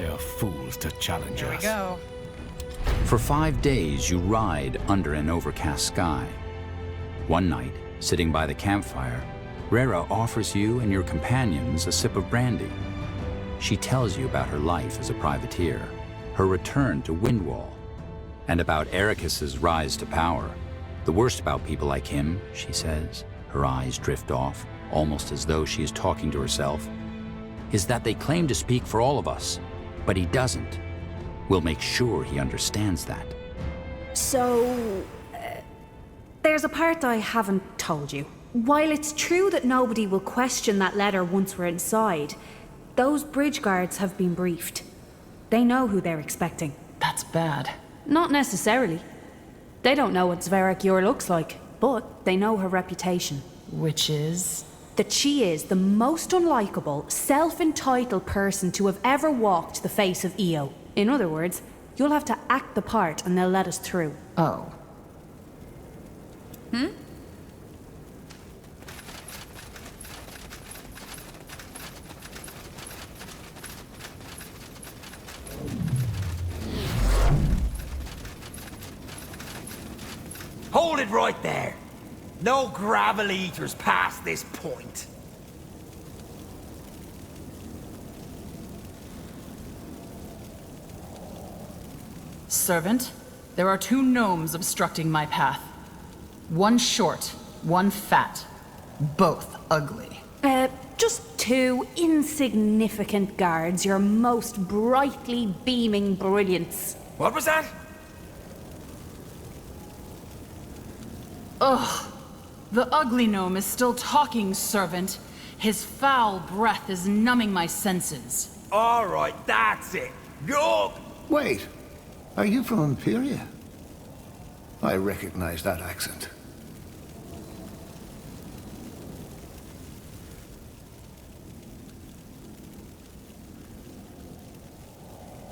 They are fools to challenge Here we us. go. For 5 days, you ride under an overcast sky. One night, sitting by the campfire, Rera offers you and your companions a sip of brandy. She tells you about her life as a privateer, her return to Windwall, and about Ericus's rise to power. The worst about people like him, she says, her eyes drift off, almost as though she is talking to herself, is that they claim to speak for all of us, but he doesn't. We'll make sure he understands that. So, there's a part I haven't told you. While it's true that nobody will question that letter once we're inside, those bridge guards have been briefed. They know who they're expecting. That's bad. Not necessarily. They don't know what Zverak Yor looks like, but they know her reputation. Which is? That she is the most unlikable, self-entitled person to have ever walked the face of Io. In other words, you'll have to act the part and they'll let us through. Oh. Hold it right there. No gravel eaters past this point. Servant, there are 2 gnomes obstructing my path. One short, one fat. Both ugly. Just 2 insignificant guards, your most brightly beaming brilliance. What was that? Ugh. The ugly gnome is still talking, servant. His foul breath is numbing my senses. All right, that's it. Go. Wait, are you from Imperia? I recognize that accent.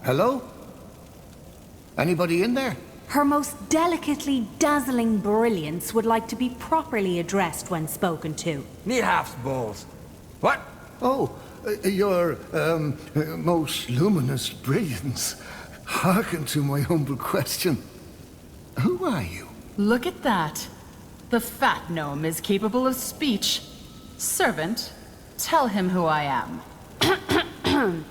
Hello? Anybody in there? Her most delicately dazzling brilliance would like to be properly addressed when spoken to. Need half balls. What? Oh, your, most luminous brilliance. Hearken to my humble question. Who are you? Look at that. The fat gnome is capable of speech. Servant, tell him who I am.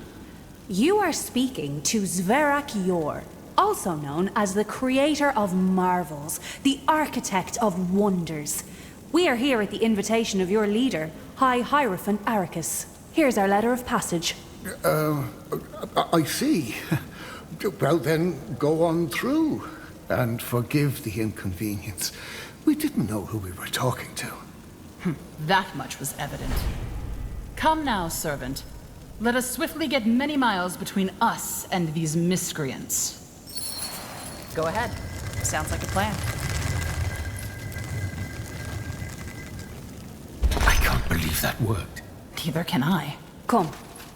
You are speaking to Zverak Yor, also known as the creator of marvels, the architect of wonders. We are here at the invitation of your leader, High Hierophant Ericus. Here's our letter of passage. I see. Well then, go on through, and forgive the inconvenience. We didn't know who we were talking to. That much was evident. Come now, servant. Let us swiftly get many miles between us and these miscreants. Go ahead. Sounds like a plan. I can't believe that worked. Neither can I. Come,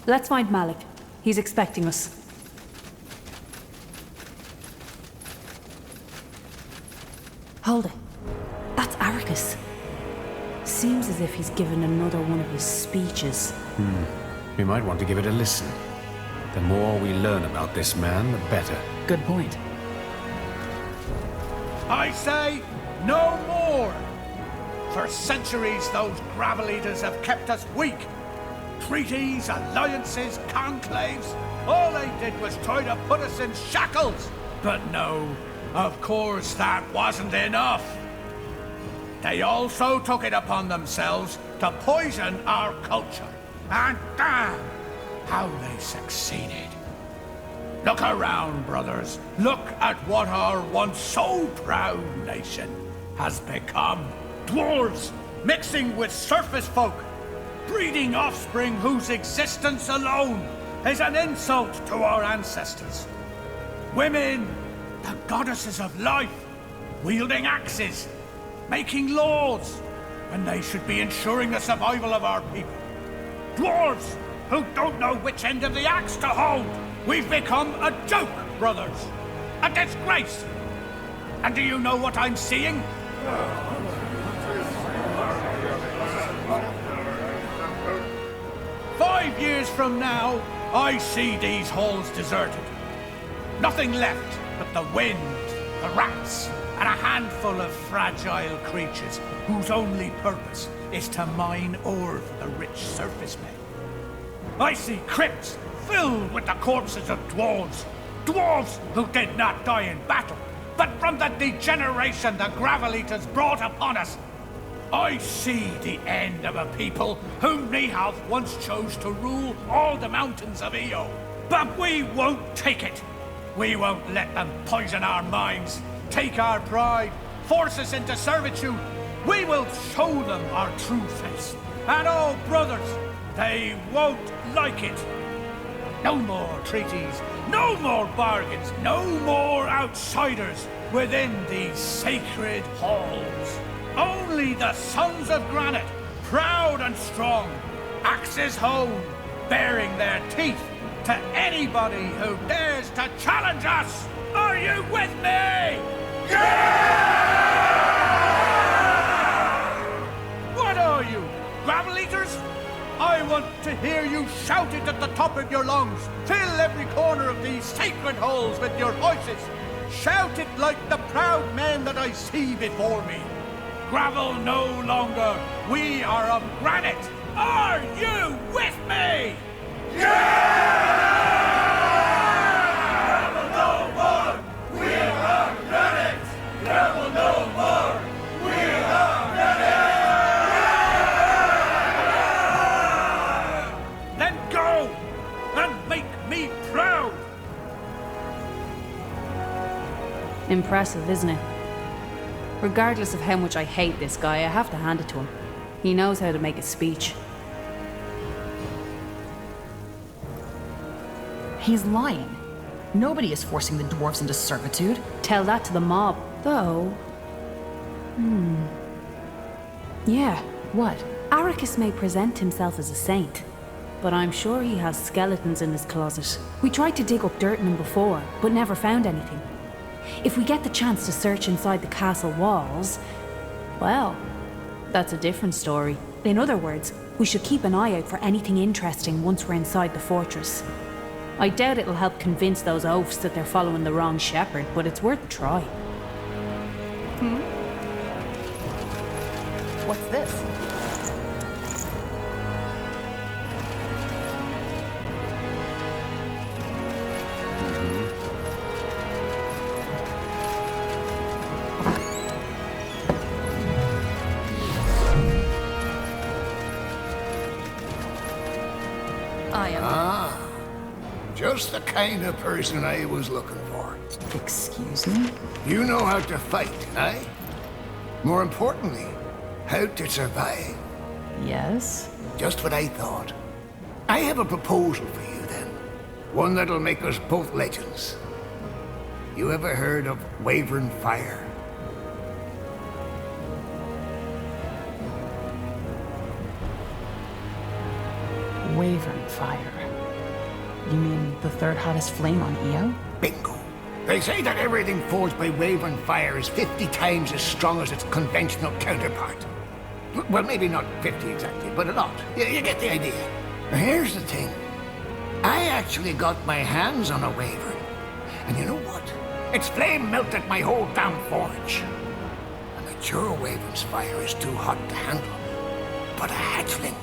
let's find Malik. He's expecting us. Hold it. That's Ericus. Seems as if he's given another one of his speeches. We might want to give it a listen. The more we learn about this man, the better. Good point. I say, no more! For centuries, those gravel eaters have kept us weak. Treaties, alliances, conclaves, all they did was try to put us in shackles. But no, of course that wasn't enough. They also took it upon themselves to poison our culture. And damn, how they succeeded. Look around, brothers. Look at what our once so proud nation has become. Dwarves mixing with surface folk, breeding offspring whose existence alone is an insult to our ancestors. Women, the goddesses of life, wielding axes, making laws, when they should be ensuring the survival of our people. Dwarves who don't know which end of the axe to hold. We've become a joke, brothers. A disgrace. And do you know what I'm seeing? 5 years from now, I see these halls deserted. Nothing left but the wind, the rats, and a handful of fragile creatures whose only purpose is to mine ore for the rich surface men. I see crypts filled with the corpses of dwarves. Dwarves who did not die in battle, but from the degeneration the Gravel Eaters brought upon us. I see the end of a people whom Nihalf once chose to rule all the mountains of Io. But we won't take it. We won't let them poison our minds, take our pride, force us into servitude. We will show them our true face. And oh, brothers, they won't like it. No more treaties, no more bargains, no more outsiders within these sacred halls. Only the sons of granite, proud and strong, axes honed, baring their teeth to anybody who dares to challenge us. Are you with me? Yeah! What are you, Gravel Eaters? I want to hear you shout it at the top of your lungs. Fill every corner of these sacred halls with your voices. Shout it like the proud men that I see before me. Gravel no longer. We are of granite. Are you with me? Yeah! Gravel no more. We are of granite. Gravel no more. We are granite. Then go and make me proud. Impressive, isn't it? Regardless of how much I hate this guy, I have to hand it to him. He knows how to make a speech. He's lying. Nobody is forcing the dwarves into servitude. Tell that to the mob. Though... Yeah. What? Arrakis may present himself as a saint, but I'm sure he has skeletons in his closet. We tried to dig up dirt in him before, but never found anything. If we get the chance to search inside the castle walls, well, that's a different story. In other words, we should keep an eye out for anything interesting once we're inside the fortress. I doubt it'll help convince those oafs that they're following the wrong shepherd, but it's worth a try. What's this? Just the kind of person I was looking for. Excuse me? You know how to fight, eh? More importantly, how to survive. Yes? Just what I thought. I have a proposal for you, then. One that'll make us both legends. You ever heard of Wyvern Fire? Wyvern Fire. You mean the third hottest flame on Io? Bingo. They say that everything forged by Wyvern Fire is 50 times as strong as its conventional counterpart. Well, maybe not 50 exactly, but a lot. You get the idea. Now, here's the thing. I actually got my hands on a Wyvern. And you know what? Its flame melted my whole damn forge. And a mature Wyvern's fire is too hot to handle. But a hatchling,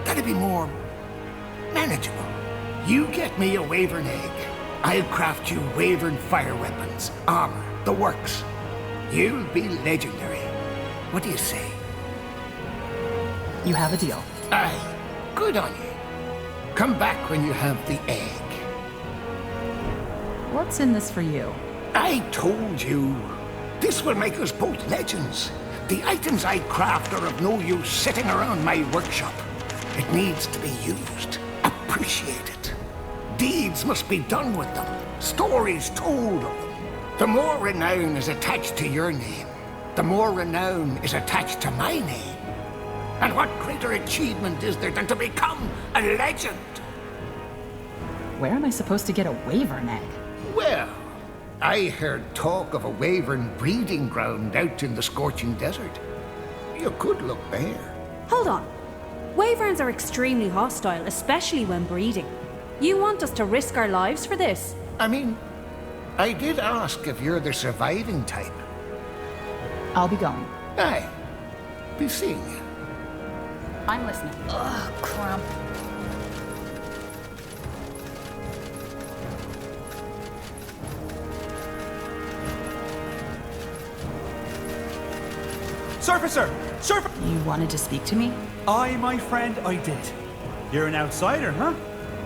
that'd be more manageable. You get me a Wyvern egg. I'll craft you Wyvern fire weapons, armor, the works. You'll be legendary. What do you say? You have a deal. Aye. Good on you. Come back when you have the egg. What's in this for you? I told you. This will make us both legends. The items I craft are of no use sitting around my workshop. It needs to be used, appreciated. Deeds must be done with them, stories told of them. The more renown is attached to your name, the more renown is attached to my name. And what greater achievement is there than to become a legend? Where am I supposed to get a Wyvern egg? Well, I heard talk of a Wyvern breeding ground out in the scorching desert. You could look there. Hold on. Wyverns are extremely hostile, especially when breeding. You want us to risk our lives for this? I mean, I did ask if you're the surviving type. I'll be going. Aye. Be seeing you. I'm listening. Ugh, cramp. Surfacer! You wanted to speak to me? Aye, my friend, I did. You're an outsider, huh?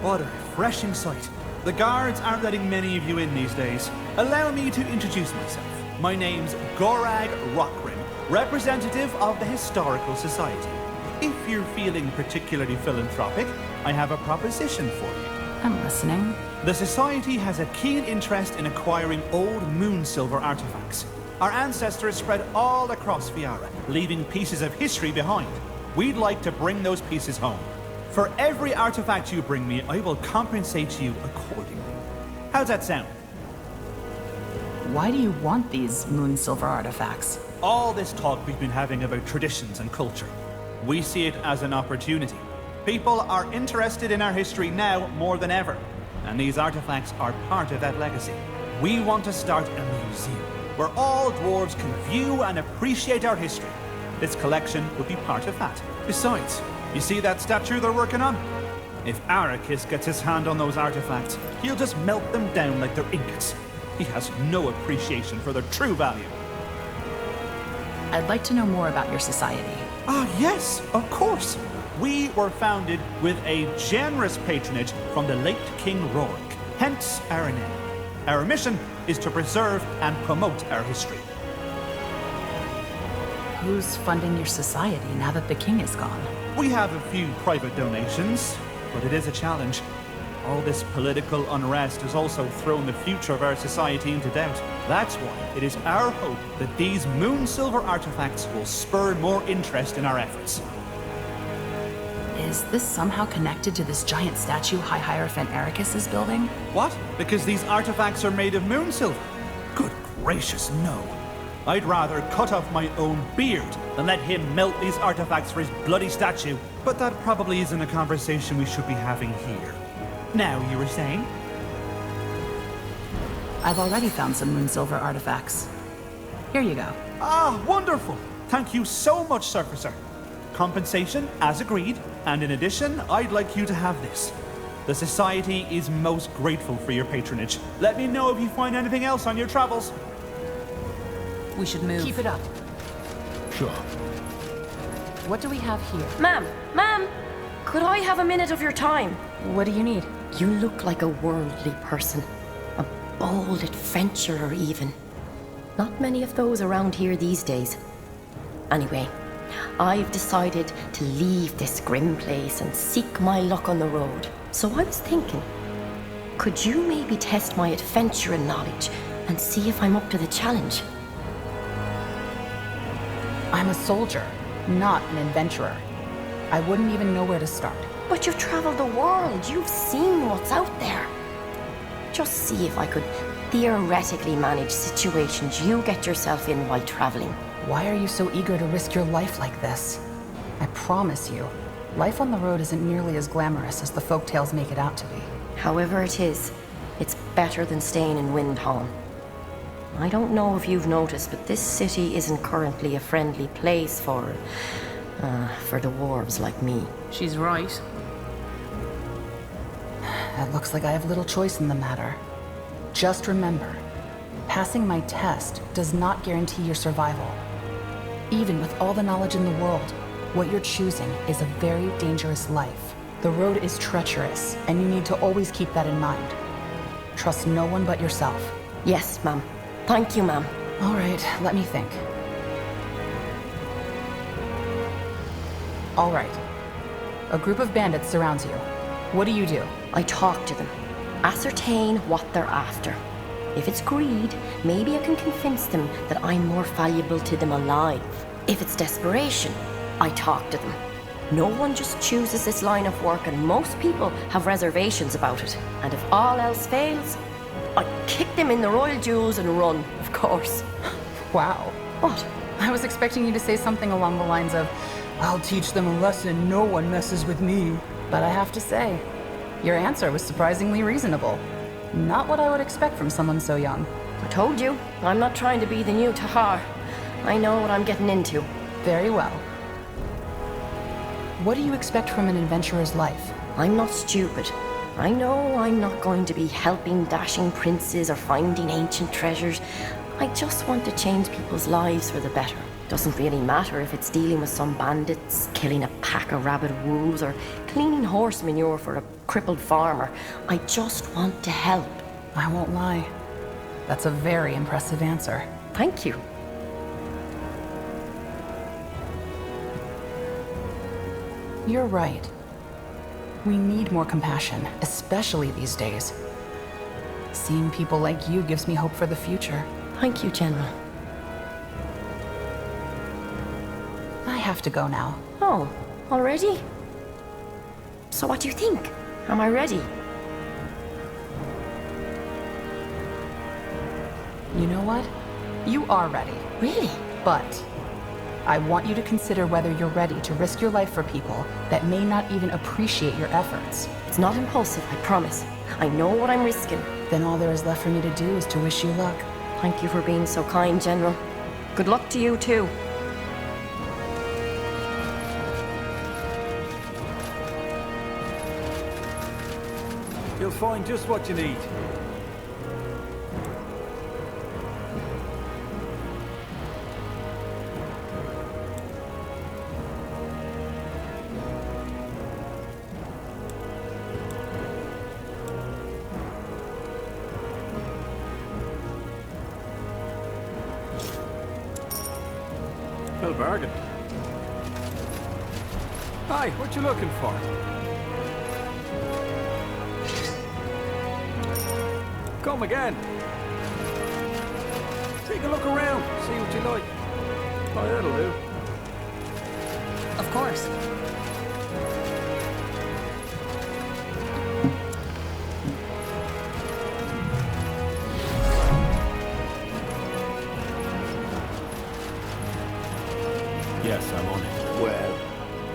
What a refreshing sight. The guards aren't letting many of you in these days. Allow me to introduce myself. My name's Gorag Rockrim, representative of the Historical Society. If you're feeling particularly philanthropic, I have a proposition for you. I'm listening. The Society has a keen interest in acquiring old moon silver artifacts. Our ancestors spread all across Viara, leaving pieces of history behind. We'd like to bring those pieces home. For every artifact you bring me, I will compensate you accordingly. How's that sound? Why do you want these moon silver artifacts? All this talk we've been having about traditions and culture. We see it as an opportunity. People are interested in our history now more than ever, and these artifacts are part of that legacy. We want to start a museum where all dwarves can view and appreciate our history. This collection will be part of that. Besides, you see that statue they're working on? If Arrakis gets his hand on those artifacts, he'll just melt them down like they're ingots. He has no appreciation for their true value. I'd like to know more about your society. Ah, yes, of course. We were founded with a generous patronage from the late King Rorik, hence our name. Our mission is to preserve and promote our history. Who's funding your society now that the king is gone? We have a few private donations, but it is a challenge. All this political unrest has also thrown the future of our society into doubt. That's why it is our hope that these moon silver artifacts will spur more interest in our efforts. Is this somehow connected to this giant statue High Hierophant Arrakis is building? What? Because these artifacts are made of moon silver? Good gracious, no. I'd rather cut off my own beard than let him melt these artifacts for his bloody statue. But that probably isn't a conversation we should be having here. Now, you were saying? I've already found some moon silver artifacts. Here you go. Ah, wonderful! Thank you so much, Surfacer. Compensation, as agreed, and in addition, I'd like you to have this. The Society is most grateful for your patronage. Let me know if you find anything else on your travels. We should move. Keep it up. Sure. What do we have here? Ma'am, could I have a minute of your time? What do you need? You look like a worldly person. A bold adventurer, even. Not many of those around here these days. Anyway, I've decided to leave this grim place and seek my luck on the road. So I was thinking, could you maybe test my adventuring knowledge and see if I'm up to the challenge? I'm a soldier, not an adventurer. I wouldn't even know where to start. But you've traveled the world. You've seen what's out there. Just see if I could theoretically manage situations you get yourself in while traveling. Why are you so eager to risk your life like this? I promise you, life on the road isn't nearly as glamorous as the folktales make it out to be. However it is, it's better than staying in Windhall. I don't know if you've noticed, but this city isn't currently a friendly place for dwarves like me. She's right. It looks like I have little choice in the matter. Just remember, passing my test does not guarantee your survival. Even with all the knowledge in the world, what you're choosing is a very dangerous life. The road is treacherous, and you need to always keep that in mind. Trust no one but yourself. Yes, ma'am. Thank you, ma'am. All right, let me think. All right. A group of bandits surrounds you. What do you do? I talk to them, ascertain what they're after. If it's greed, maybe I can convince them that I'm more valuable to them alive. If it's desperation, I talk to them. No one just chooses this line of work, and most people have reservations about it. And if all else fails, I kick them in the royal jewels and run, of course. Wow. What? I was expecting you to say something along the lines of, I'll teach them a lesson, no one messes with me. But I have to say, Your answer was surprisingly reasonable. Not what I would expect from someone so young. I told you, I'm not trying to be the new Tahar. I know what I'm getting into. Very well. What do you expect from an adventurer's life? I'm not stupid. I know I'm not going to be helping dashing princes or finding ancient treasures. I just want to change people's lives for the better. Doesn't really matter if it's dealing with some bandits, killing a pack of rabid wolves, or cleaning horse manure for a crippled farmer. I just want to help. I won't lie. That's a very impressive answer. Thank you. You're right. We need more compassion, especially these days. Seeing people like you gives me hope for the future. Thank you, General. I have to go now. Oh, already? So what do you think? Am I ready? You know what? You are ready. Really? But I want you to consider whether you're ready to risk your life for people that may not even appreciate your efforts. It's not impulsive, I promise. I know what I'm risking. Then all there is left for me to do is to wish you luck. Thank you for being so kind, General. Good luck to you, too. You'll find just what you need. Well bargained. Hi, what you looking for? Come again. Take a look around, see what you like. Oh, that'll do. Of course. Yes, I'm on it. Well,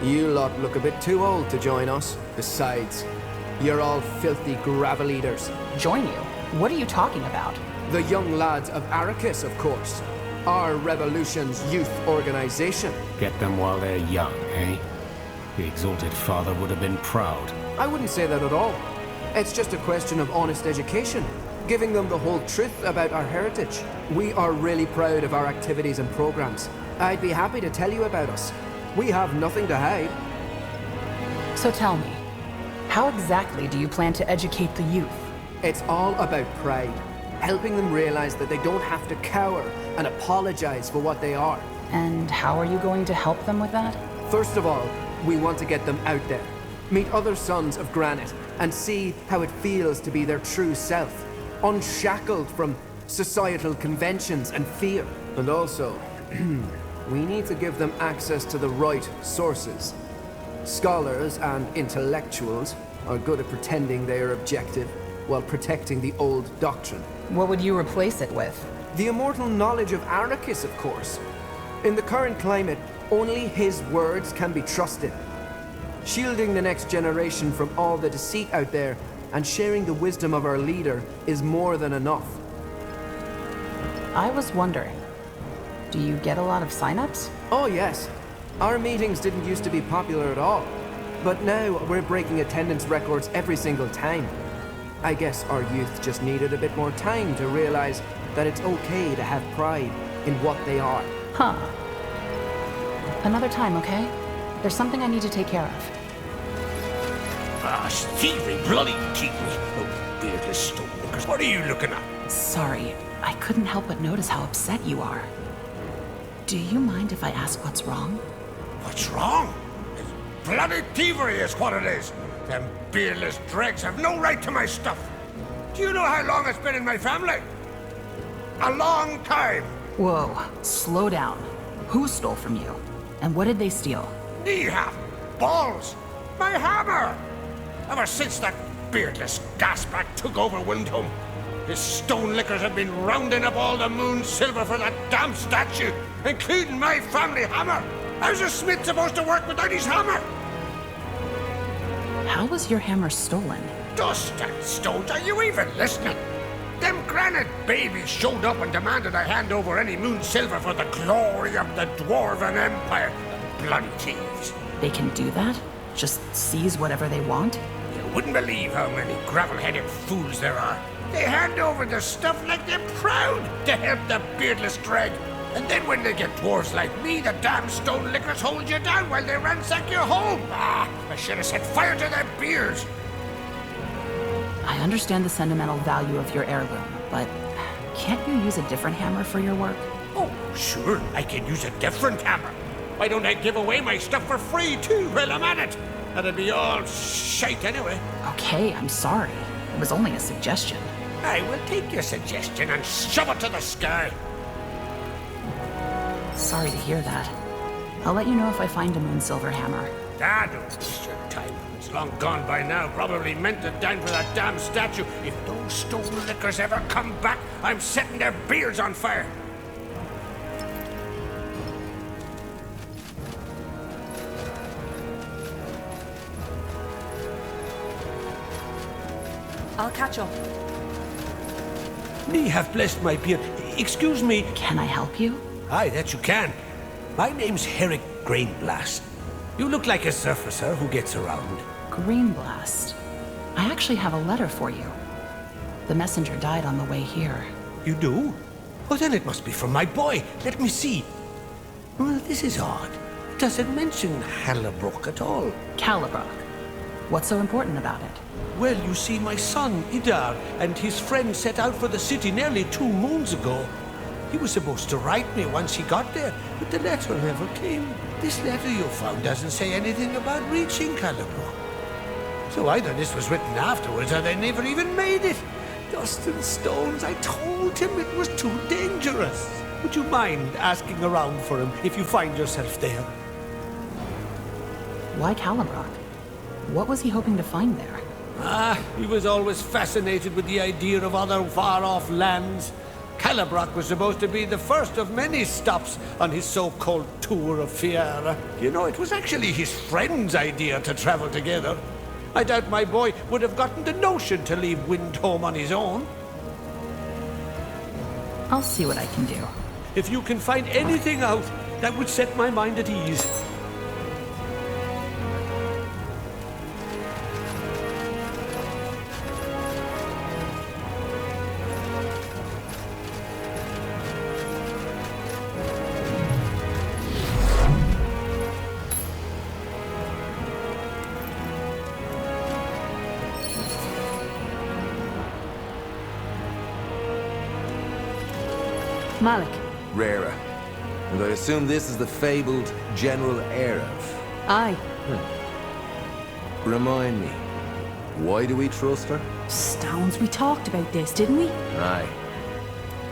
you lot look a bit too old to join us. Besides, you're all filthy gravel eaters. Join you? What are you talking about? The young lads of Arrakis, of course. Our revolution's youth organization. Get them while they're young, eh? The Exalted Father would have been proud. I wouldn't say that at all. It's just a question of honest education. Giving them the whole truth about our heritage. We are really proud of our activities and programs. I'd be happy to tell you about us. We have nothing to hide. So tell me, how exactly do you plan to educate the youth? It's all about pride. Helping them realize that they don't have to cower and apologize for what they are. And how are you going to help them with that? First of all, we want to get them out there. Meet other sons of Granite and see how it feels to be their true self. Unshackled from societal conventions and fear. And also, we need to give them access to the right sources. Scholars and intellectuals are good at pretending they are objective while protecting the old doctrine. What would you replace it with? The immortal knowledge of Arrakis, of course. In the current climate, only his words can be trusted. Shielding the next generation from all the deceit out there and sharing the wisdom of our leader is more than enough. I was wondering, do you get a lot of sign-ups? Oh yes. Our meetings didn't used to be popular at all. But now we're breaking attendance records every single time. I guess our youth just needed a bit more time to realize that it's okay to have pride in what they are. Huh. Another time, okay? There's something I need to take care of. Ah, Stevie, bloody keep me. Oh, beardless stonewalkers. What are you looking at? Sorry, I couldn't help but notice how upset you are. Do you mind if I ask what's wrong? What's wrong? It's bloody thievery is what it is. Them beardless dregs have no right to my stuff. Do you know how long it's been in my family? A long time. Whoa, slow down. Who stole from you? And what did they steal? Knee half, balls, my hammer. Ever since that beardless gasback took over Windhome, his stone lickers have been rounding up all the moon silver for that damn statue, including my family hammer. How's a smith supposed to work without his hammer? How was your hammer stolen? Dust and stones, are you even listening? Them granite babies showed up and demanded I hand over any moon silver for the glory of the Dwarven Empire. Bloody thieves. They can do that? Just seize whatever they want? You wouldn't believe how many gravel-headed fools there are. They hand over their stuff like they're proud to help the beardless dreg. And then when they get dwarves like me, the damn stone lickers hold you down while they ransack your home. Ah, I should have set fire to their beards. I understand the sentimental value of your heirloom, but can't you use a different hammer for your work? Oh, sure, I can use a different hammer. Why don't I give away my stuff for free, too, while I'm at it? That'd be all shite anyway. Okay, I'm sorry. It was only a suggestion. I will take your suggestion and shove it to the sky. Sorry to hear that. I'll let you know if I find a moonsilver hammer. Ah, don't waste your time. It's long gone by now. Probably melted down for that damn statue. If those stone lickers ever come back, I'm setting their beards on fire. I'll catch up. Me have blessed my beard. Excuse me. Can I help you? Aye, that you can. My name's Herrick Grainblast. You look like a surfer, sir, who gets around. Greenblast. I actually have a letter for you. The messenger died on the way here. You do? Oh, then it must be from my boy. Let me see. Well, this is odd. It doesn't mention Hallabrook at all. Calibrock. What's so important about it? Well, you see, my son, Idar, and his friend set out for the city nearly 2 moons ago. He was supposed to write me once he got there, but the letter never came. This letter you found doesn't say anything about reaching Calibrook. So either this was written afterwards or they never even made it. Dust and stones, I told him it was too dangerous. Would you mind asking around for him if you find yourself there? Why Calibrock? What was he hoping to find there? Ah, he was always fascinated with the idea of other far-off lands. Calibrock was supposed to be the first of many stops on his so-called tour of Fiera. You know, it was actually his friend's idea to travel together. I doubt my boy would have gotten the notion to leave Windhome on his own. I'll see what I can do. If you can find anything out, that would set my mind at ease. Malik. Rara. And I assume this is the fabled General Erev. Aye. Remind me, why do we trust her? Stones, we talked about this, didn't we? Aye.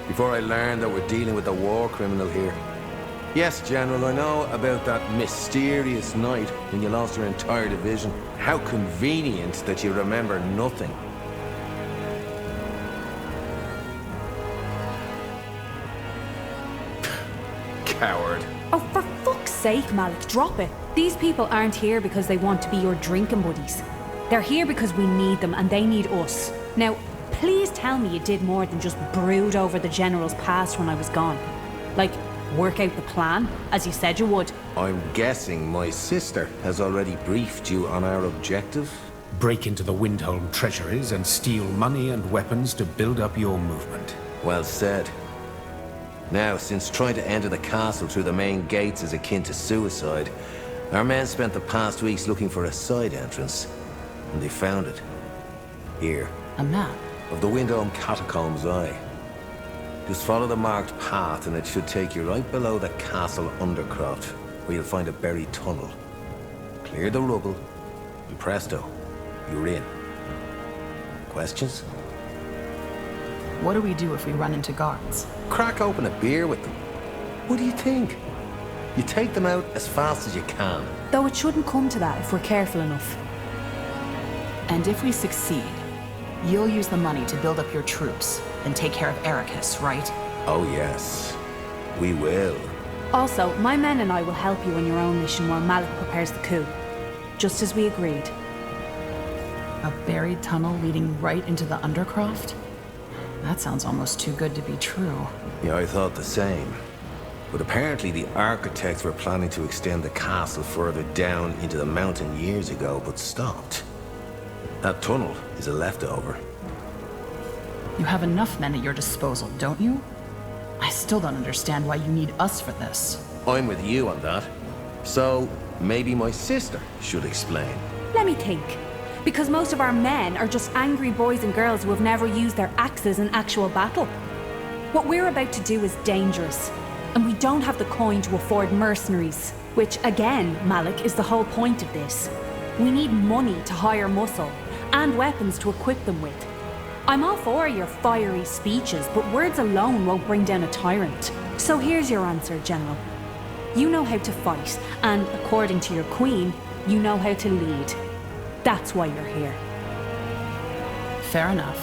Before I learned that we're dealing with a war criminal here. Yes, General, I know about that mysterious night when you lost your entire division. How convenient that you remember nothing. Coward. Oh, for fuck's sake, Malik, drop it. These people aren't here because they want to be your drinking buddies. They're here because we need them and they need us. Now, please tell me you did more than just brood over the General's past when I was gone. Like, work out the plan, as you said you would. I'm guessing my sister has already briefed you on our objective? Break into the Windhome treasuries and steal money and weapons to build up your movement. Well said. Now, since trying to enter the castle through the main gates is akin to suicide, our men spent the past weeks looking for a side entrance, and they found it. Here. A map? Of the Windhome Catacombs, aye. Just follow the marked path and it should take you right below the castle undercroft, where you'll find a buried tunnel. Clear the rubble, and presto, you're in. Questions? What do we do if we run into guards? Crack open a beer with them. What do you think? You take them out as fast as you can. Though it shouldn't come to that if we're careful enough. And if we succeed, you'll use the money to build up your troops and take care of Ericus, right? Oh yes, we will. Also, my men and I will help you on your own mission while Malik prepares the coup. Just as we agreed. A buried tunnel leading right into the Undercroft? That sounds almost too good to be true. Yeah, I thought the same. But apparently the architects were planning to extend the castle further down into the mountain years ago, but stopped. That tunnel is a leftover. You have enough men at your disposal, don't you? I still don't understand why you need us for this. I'm with you on that. So, maybe my sister should explain. Let me think. Because most of our men are just angry boys and girls who have never used their axes in actual battle. What we're about to do is dangerous. And we don't have the coin to afford mercenaries. Which, again, Malik, is the whole point of this. We need money to hire muscle, and weapons to equip them with. I'm all for your fiery speeches, but words alone won't bring down a tyrant. So here's your answer, General. You know how to fight, and according to your queen, you know how to lead. That's why you're here. Fair enough.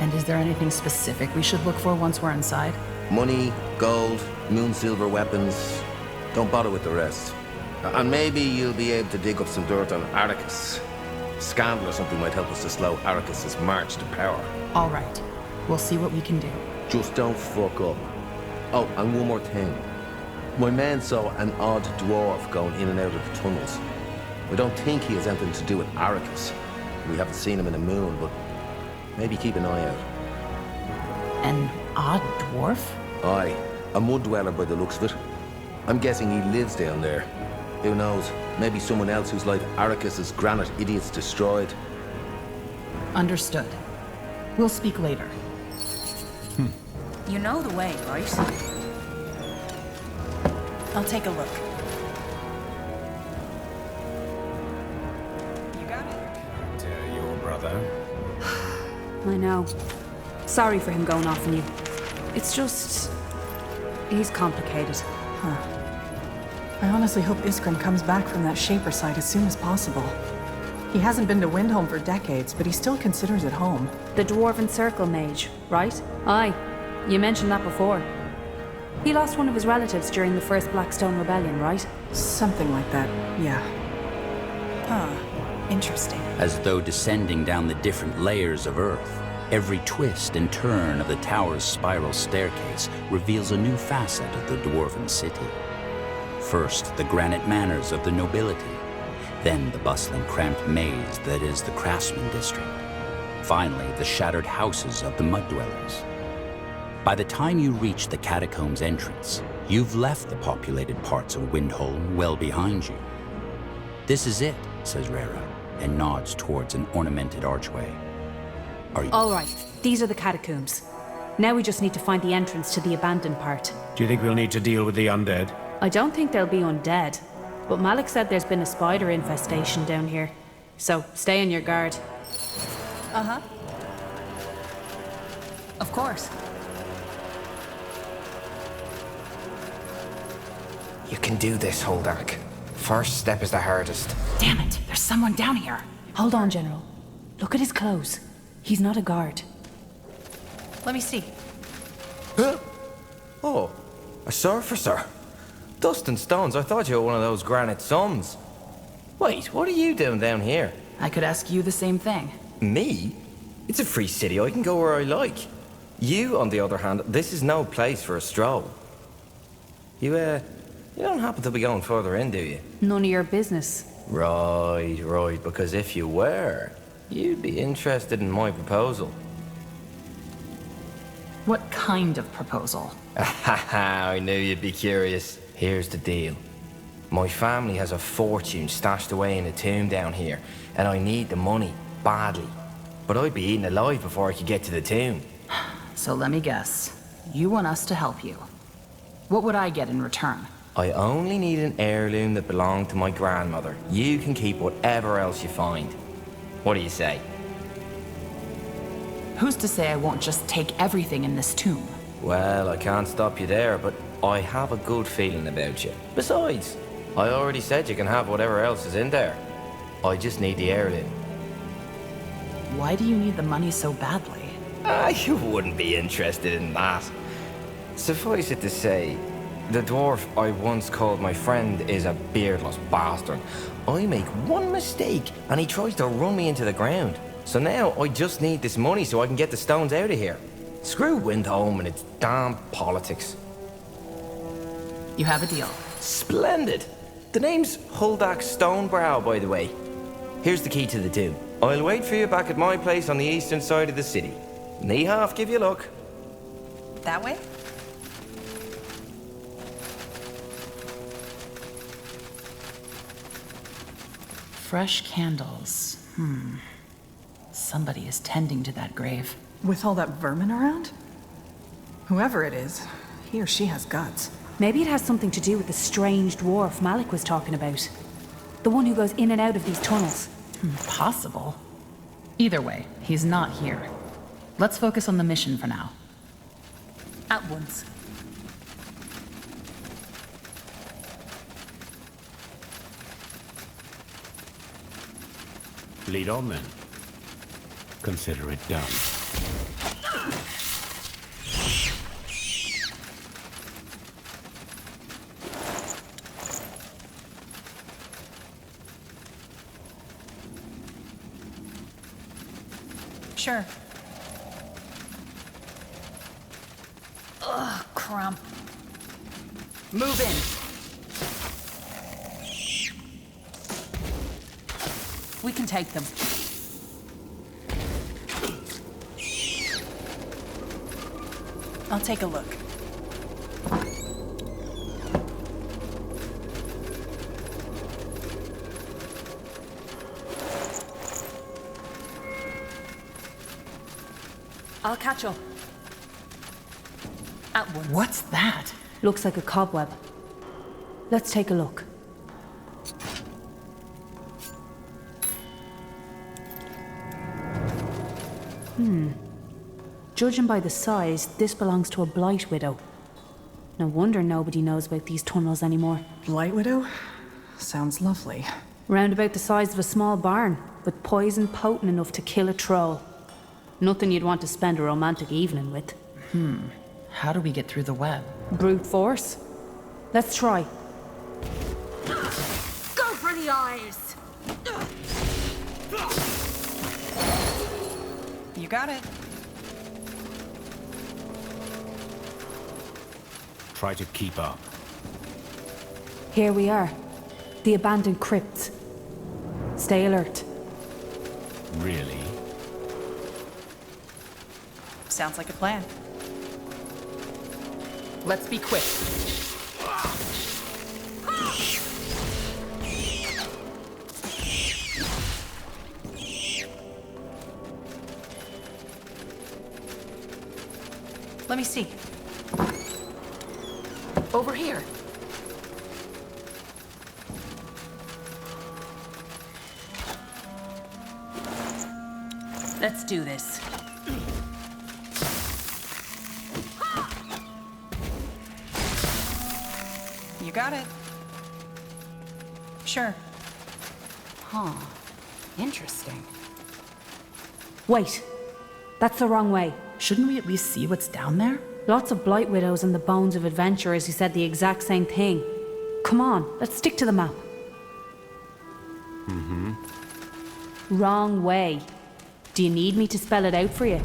And is there anything specific we should look for once we're inside? Money, gold, moon silver weapons. Don't bother with the rest. And maybe you'll be able to dig up some dirt on Arrakis. Scandal or something might help us to slow Arrakis' march to power. All right. We'll see what we can do. Just don't fuck up. Oh, and one more thing. My man saw an odd dwarf going in and out of the tunnels. I don't think he has anything to do with Arrakis. We haven't seen him in a moon, but maybe keep an eye out. An odd dwarf? Aye, a mud dweller by the looks of it. I'm guessing he lives down there. Who knows? Maybe someone else whose life Arrakis' granite idiots destroyed. Understood. We'll speak later. You know the way, right? I'll take a look. You got it? Your brother. I know. Sorry for him going off on you. It's just... he's complicated. Huh. I honestly hope Iskrin comes back from that Shaper site as soon as possible. He hasn't been to Windholm for decades, but he still considers it home. The Dwarven Circle mage, right? Aye. You mentioned that before. He lost one of his relatives during the first Blackstone Rebellion, right? Something like that, yeah. Huh. Interesting. As though descending down the different layers of Earth, every twist and turn of the tower's spiral staircase reveals a new facet of the Dwarven city. First, the granite manors of the nobility. Then the bustling, cramped maze that is the craftsman district. Finally, the shattered houses of the mud dwellers. By the time you reach the catacombs entrance, you've left the populated parts of Windholm well behind you. This is it, says Rera, and nods towards an ornamented archway. Are you... All right, these are the catacombs. Now we just need to find the entrance to the abandoned part. Do you think we'll need to deal with the undead? I don't think they'll be undead, but Malik said there's been a spider infestation down here. So stay on your guard. Uh-huh. Of course. You can do this, Holdark. First step is the hardest. Damn it, there's someone down here. Hold on, General. Look at his clothes. He's not a guard. Let me see. Huh? Oh, a surfer. Dust and stones, I thought you were one of those granite sons. Wait, what are you doing down here? I could ask you the same thing. Me? It's a free city, I can go where I like. You, on the other hand, this is no place for a stroll. You don't happen to be going further in, do you? None of your business. Right, because if you were, you'd be interested in my proposal. What kind of proposal? I knew you'd be curious. Here's the deal. My family has a fortune stashed away in a tomb down here, and I need the money, badly. But I'd be eaten alive before I could get to the tomb. So let me guess. You want us to help you. What would I get in return? I only need an heirloom that belonged to my grandmother. You can keep whatever else you find. What do you say? Who's to say I won't just take everything in this tomb? Well, I can't stop you there, but I have a good feeling about you. Besides, I already said you can have whatever else is in there. I just need the heirloom. Why do you need the money so badly? You wouldn't be interested in that. Suffice it to say, the dwarf I once called my friend is a beardless bastard. I make one mistake and he tries to run me into the ground. So now I just need this money so I can get the stones out of here. Screw Windholm and its damn politics. You have a deal. Splendid. The name's Huldak Stonebrow, by the way. Here's the key to the tomb. I'll wait for you back at my place on the eastern side of the city. Knee half, give you luck. That way? Fresh candles. Somebody is tending to that grave. With all that vermin around? Whoever it is, he or she has guts. Maybe it has something to do with the strange dwarf Malik was talking about. The one who goes in and out of these tunnels. Possible. Either way, he's not here. Let's focus on the mission for now. At once. Lead on then. Consider it done. Sure. Ugh, crump. Move in. We can take them. I'll take a look. I'll catch up. At once. What's that? Looks like a cobweb. Let's take a look. Judging by the size, this belongs to a Blight Widow. No wonder nobody knows about these tunnels anymore. Blight Widow? Sounds lovely. Round about the size of a small barn, with poison potent enough to kill a troll. Nothing you'd want to spend a romantic evening with. How do we get through the web? Brute force? Let's try. Go for the eyes! You got it. Try to keep up. Here we are. The abandoned crypts. Stay alert. Really? Sounds like a plan. Let's be quick. Let me see. Over here. Let's do this. You got it. Sure. Huh. Interesting. Wait. That's the wrong way. Shouldn't we at least see what's down there? Lots of Blight Widows and the bones of adventurers who said the exact same thing. Come on, let's stick to the map. Wrong way. Do you need me to spell it out for you?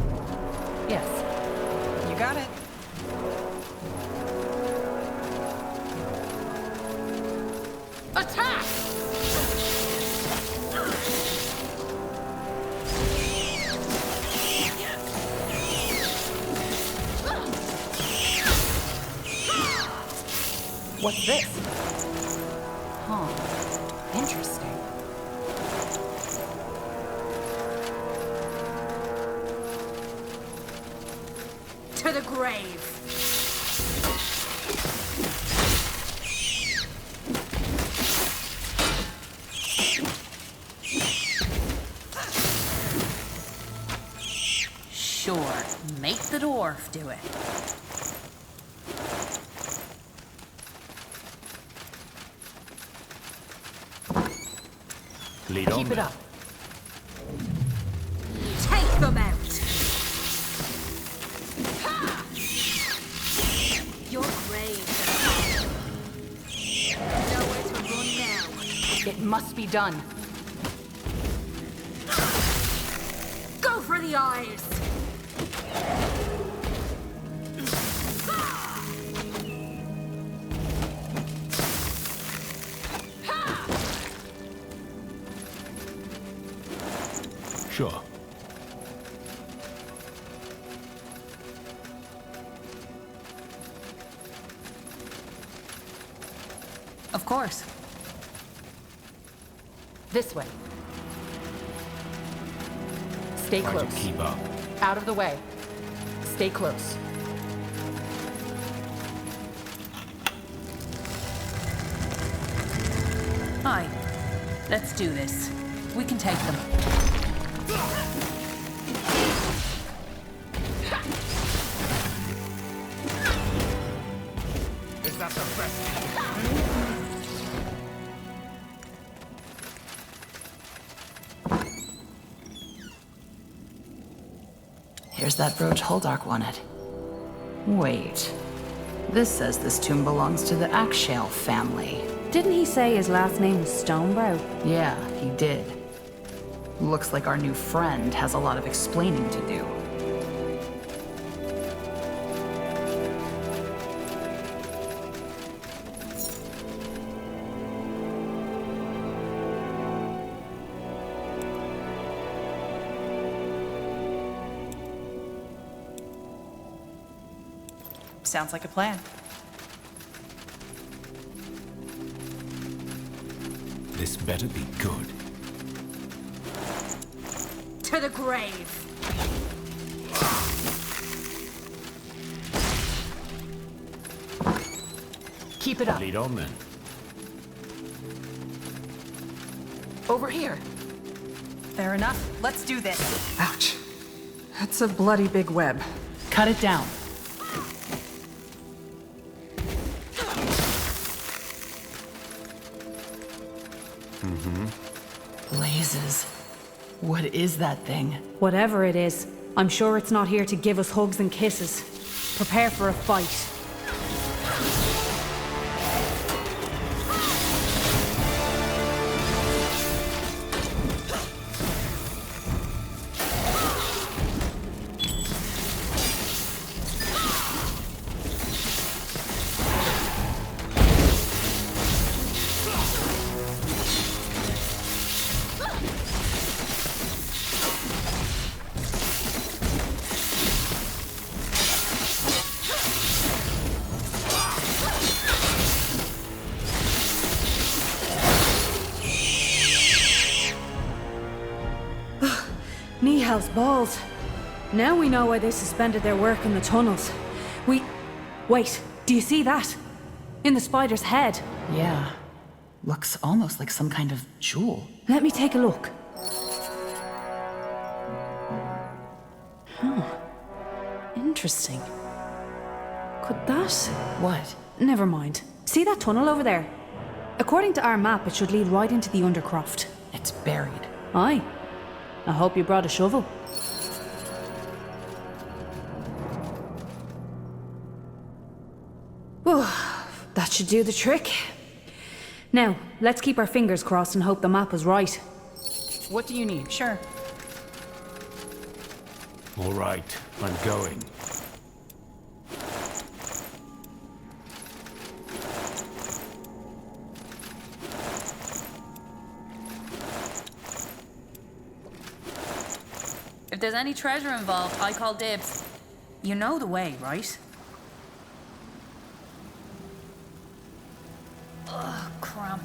Yes. You got it. Attack! What's this? Huh. Interesting. To the grave. Sure. Make the dwarf do it. Lead on. Keep it then. up. Take them out. Your grave. Nowhere to run now. It must be done. Go for the eyes! Sure. Of course. This way. Stay Try close. to keep up. Out of the way. Stay close. Hi. Let's do this. We can take them. Is that the best? Here's that brooch Huldark wanted. Wait. This says this tomb belongs to the Akshale family. Didn't he say his last name was Stonebrow? Yeah, he did. Looks like our new friend has a lot of explaining to do. Sounds like a plan. This better be good. To the grave! Keep it up. Lead on then. Over here. Fair enough. Let's do this. Ouch. That's a bloody big web. Cut it down. Blazes. What is that thing? Whatever it is, I'm sure it's not here to give us hugs and kisses. Prepare for a fight. Nihal's balls. Now we know why they suspended their work in the tunnels. Wait, do you see that? In the spider's head. Yeah. Looks almost like some kind of jewel. Let me take a look. Interesting. Could that... What? Never mind. See that tunnel over there? According to our map, it should lead right into the Undercroft. It's buried. Aye. I hope you brought a shovel. Whew, that should do the trick. Now, let's keep our fingers crossed and hope the map is right. What do you need? Sure. All right, I'm going. If there's any treasure involved, I call dibs. You know the way, right? Ugh, cramp.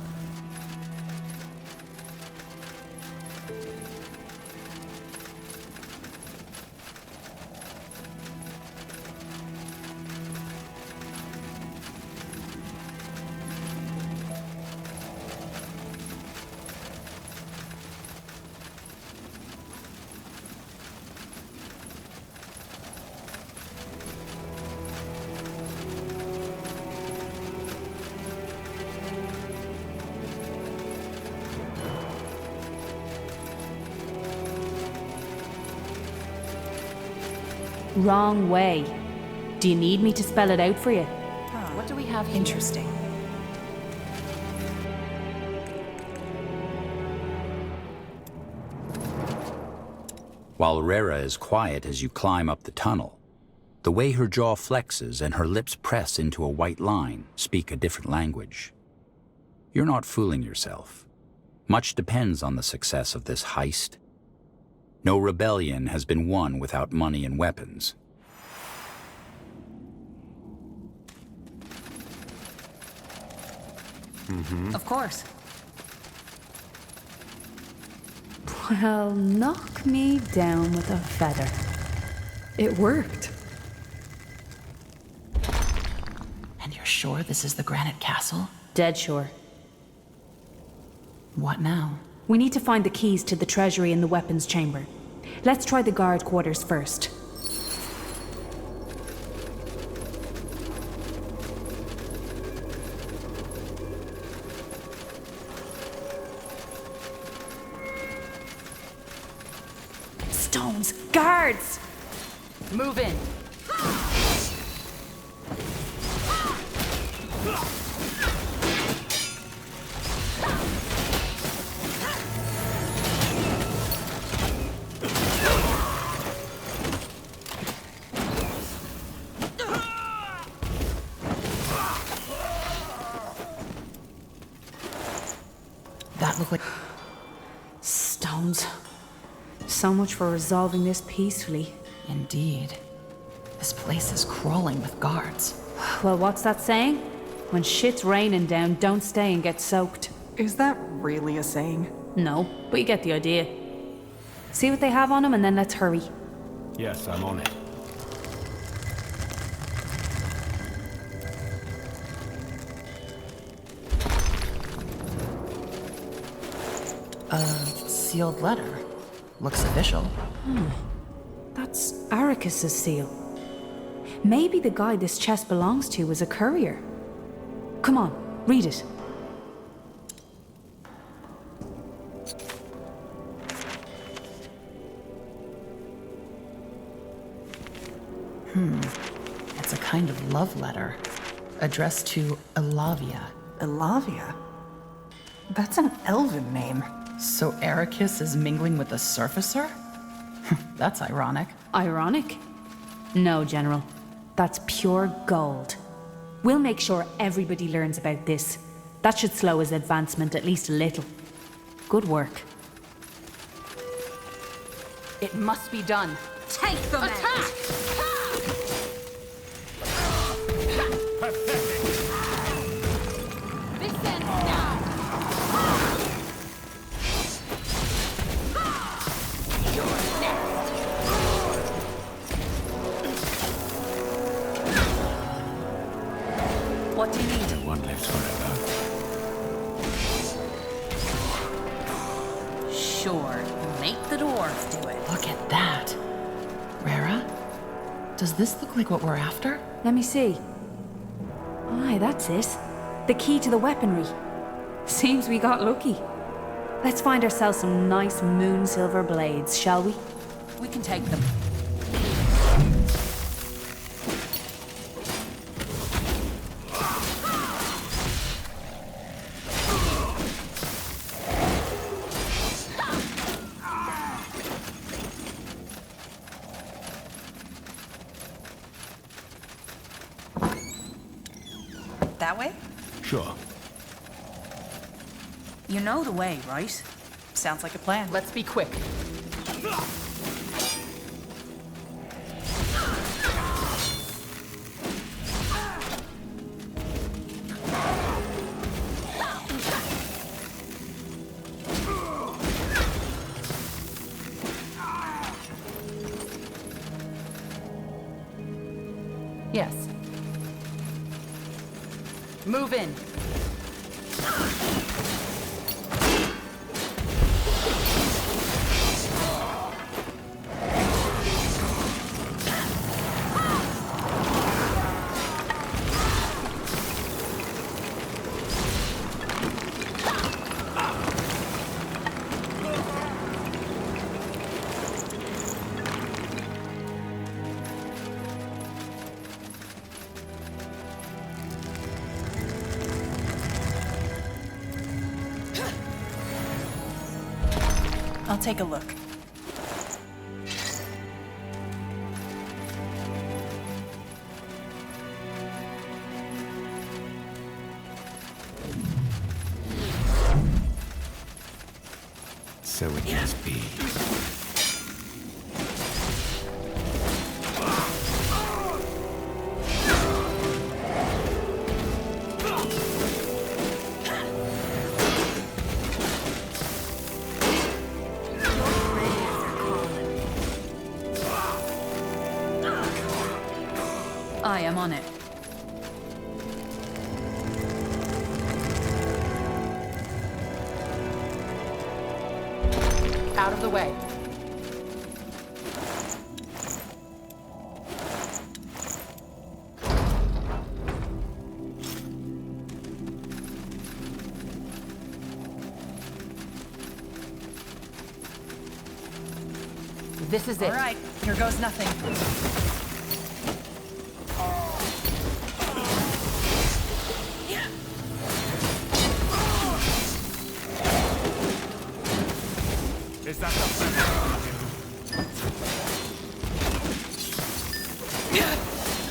Wrong way. Do you need me to spell it out for you? What do we have here? Interesting. While Rera is quiet as you climb up the tunnel, the way her jaw flexes and her lips press into a white line speak a different language. You're not fooling yourself. Much depends on the success of this heist. No rebellion has been won without money and weapons. Of course. Well, knock me down with a feather. It worked. And you're sure this is the Granite Castle? Dead sure. What now? We need to find the keys to the treasury and the weapons chamber. Let's try the guard quarters first. Stones! Guards! Move in. That looked like... Stones. So much for resolving this peacefully. Indeed. This place is crawling with guards. Well, what's that saying? When shit's raining down, don't stay and get soaked. Is that really a saying? No, but you get the idea. See what they have on them and then let's hurry. Yes, I'm on it. A sealed letter. Looks official. That's Arrakis's seal. Maybe the guy this chest belongs to is a courier. Come on, read it. It's a kind of love letter. Addressed to Elavia. Elavia? That's an elven name. So Arrakis is mingling with a surfacer? That's ironic. Ironic? No, General. That's pure gold. We'll make sure everybody learns about this. That should slow his advancement at least a little. Good work. It must be done. Take them out! This ends now! You're next! What do you need? No one lives forever. Sure, make the dwarf do it. Look at that. Rara? Does this look like what we're after? Let me see. Aye, that's it. The key to the weaponry. Seems we got lucky. Let's find ourselves some nice moon silver blades, shall we? We can take them. That way? Sure. You know the way, right? Sounds like a plan. Let's be quick. Yes. Move in. I'll take a look. So it must be. I am on it. Out of the way. This is it. All right, here goes nothing. Is that the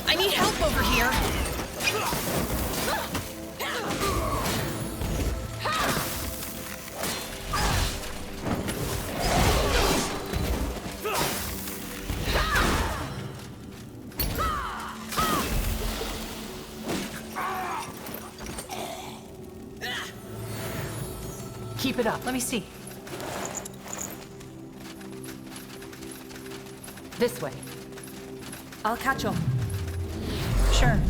I need help over here. Keep it up. Let me see. This way. I'll catch him. Sure.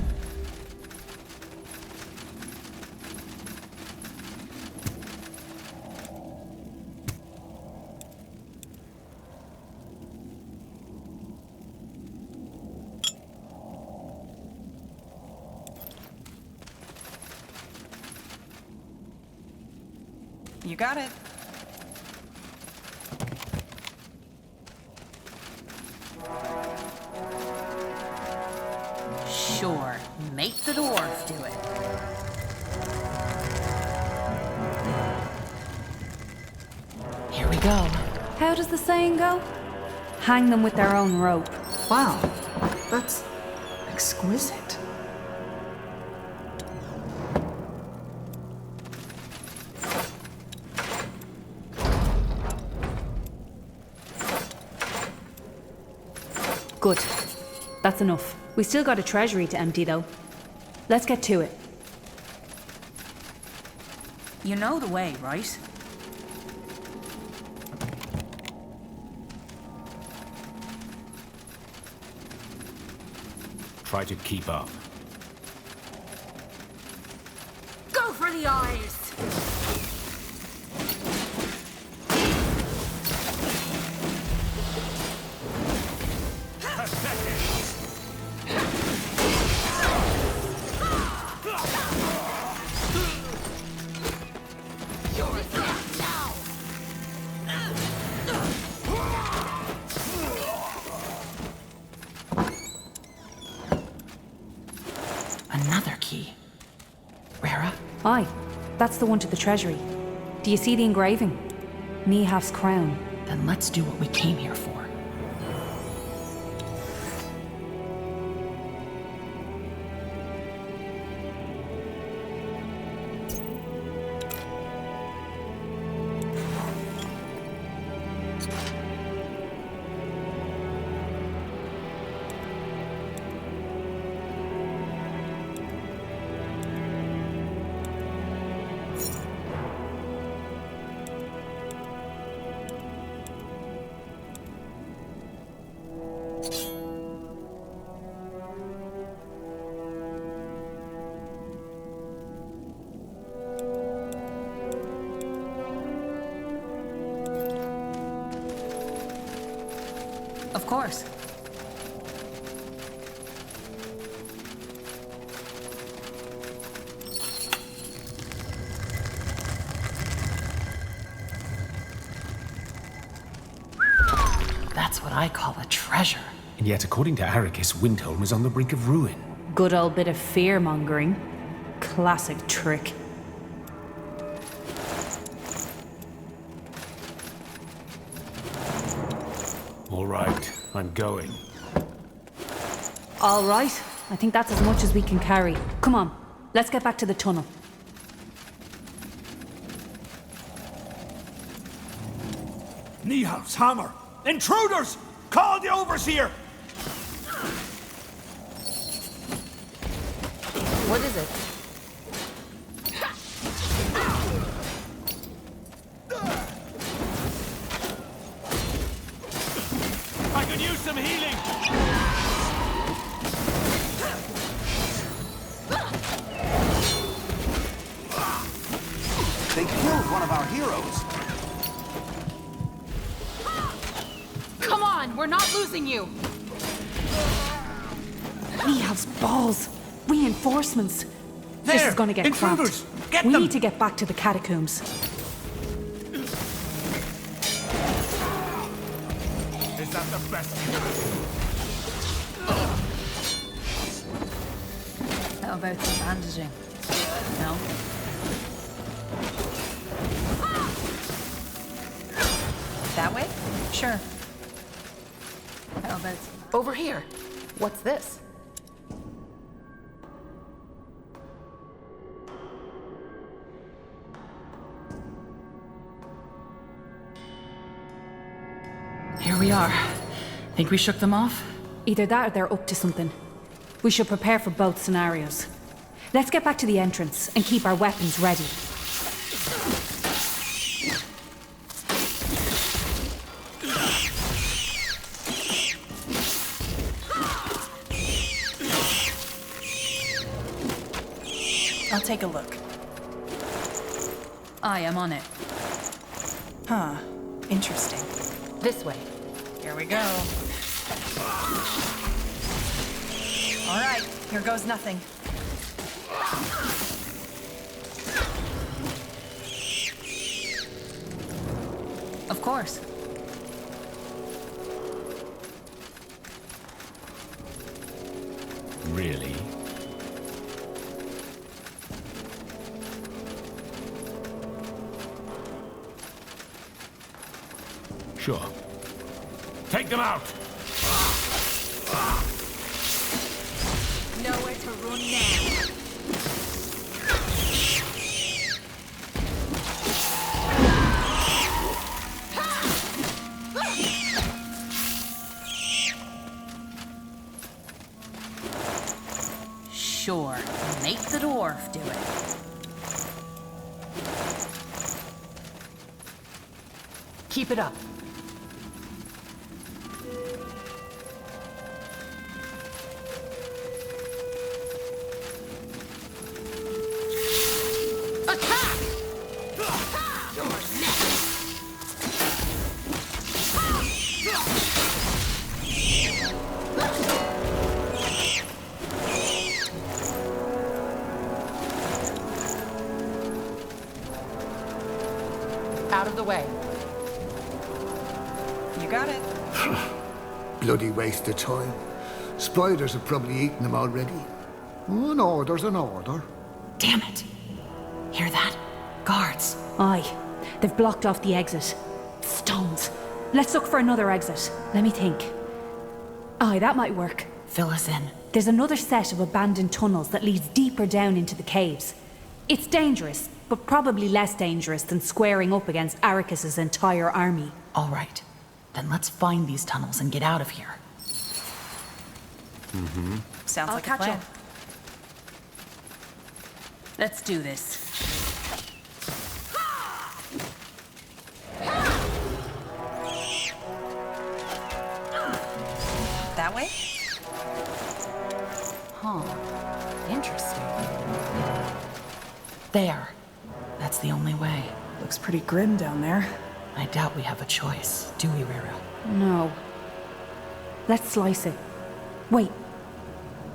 You got it. Sure. Make the dwarf do it. Here we go. How does the saying go? Hang them with their own rope. Wow, that's exquisite. Good. That's enough. We still got a treasury to empty, though. Let's get to it. You know the way, right? Try to keep up. Go for the eyes! Another key. Rara? Aye, that's the one to the treasury. Do you see the engraving? Nihaf's crown. Then let's do what we came here for. Of course. That's what I call a treasure. And yet, according to Arrakis, Windhelm is on the brink of ruin. Good old bit of fear-mongering. Classic trick. All right, I'm going. All right. I think that's as much as we can carry. Come on, let's get back to the tunnel. Nihal's hammer! Intruders! Call the overseer! What is it? I could use some healing! They killed one of our heroes. Come on, we're not losing you. Nihal's balls. Reinforcements. This There! is gonna get Intruders! cramped. Get We them! need to get back to the catacombs. Is that the best you can How about some bandaging? No? That way? Sure. How about some... Over here. What's this? Here we are. Think we shook them off? Either that or they're up to something. We should prepare for both scenarios. Let's get back to the entrance and keep our weapons ready. I'll take a look. I am on it. Huh. Interesting. This way. Here we go. All right, here goes nothing. Of course. Really? Sure. Take them out! Nowhere to run now. Sure, make the dwarf do it. Keep it up. Out of the way. You got it. Bloody waste of time. Spiders have probably eaten them already. An order's an order. Damn it. Hear that? Guards. Aye. They've blocked off the exit. Stones. Let's look for another exit. Let me think. Aye, that might work. Fill us in. There's another set of abandoned tunnels that leads deeper down into the caves. It's dangerous, but probably less dangerous than squaring up against Arrakis' entire army. All right. Then let's find these tunnels and get out of here. Mm-hmm. Sounds I'll like a catch plan. up. Let's do this. That way? Huh. Interesting. There. That's the only way. Looks pretty grim down there. I doubt we have a choice, do we, Rira? No. Let's slice it. Wait.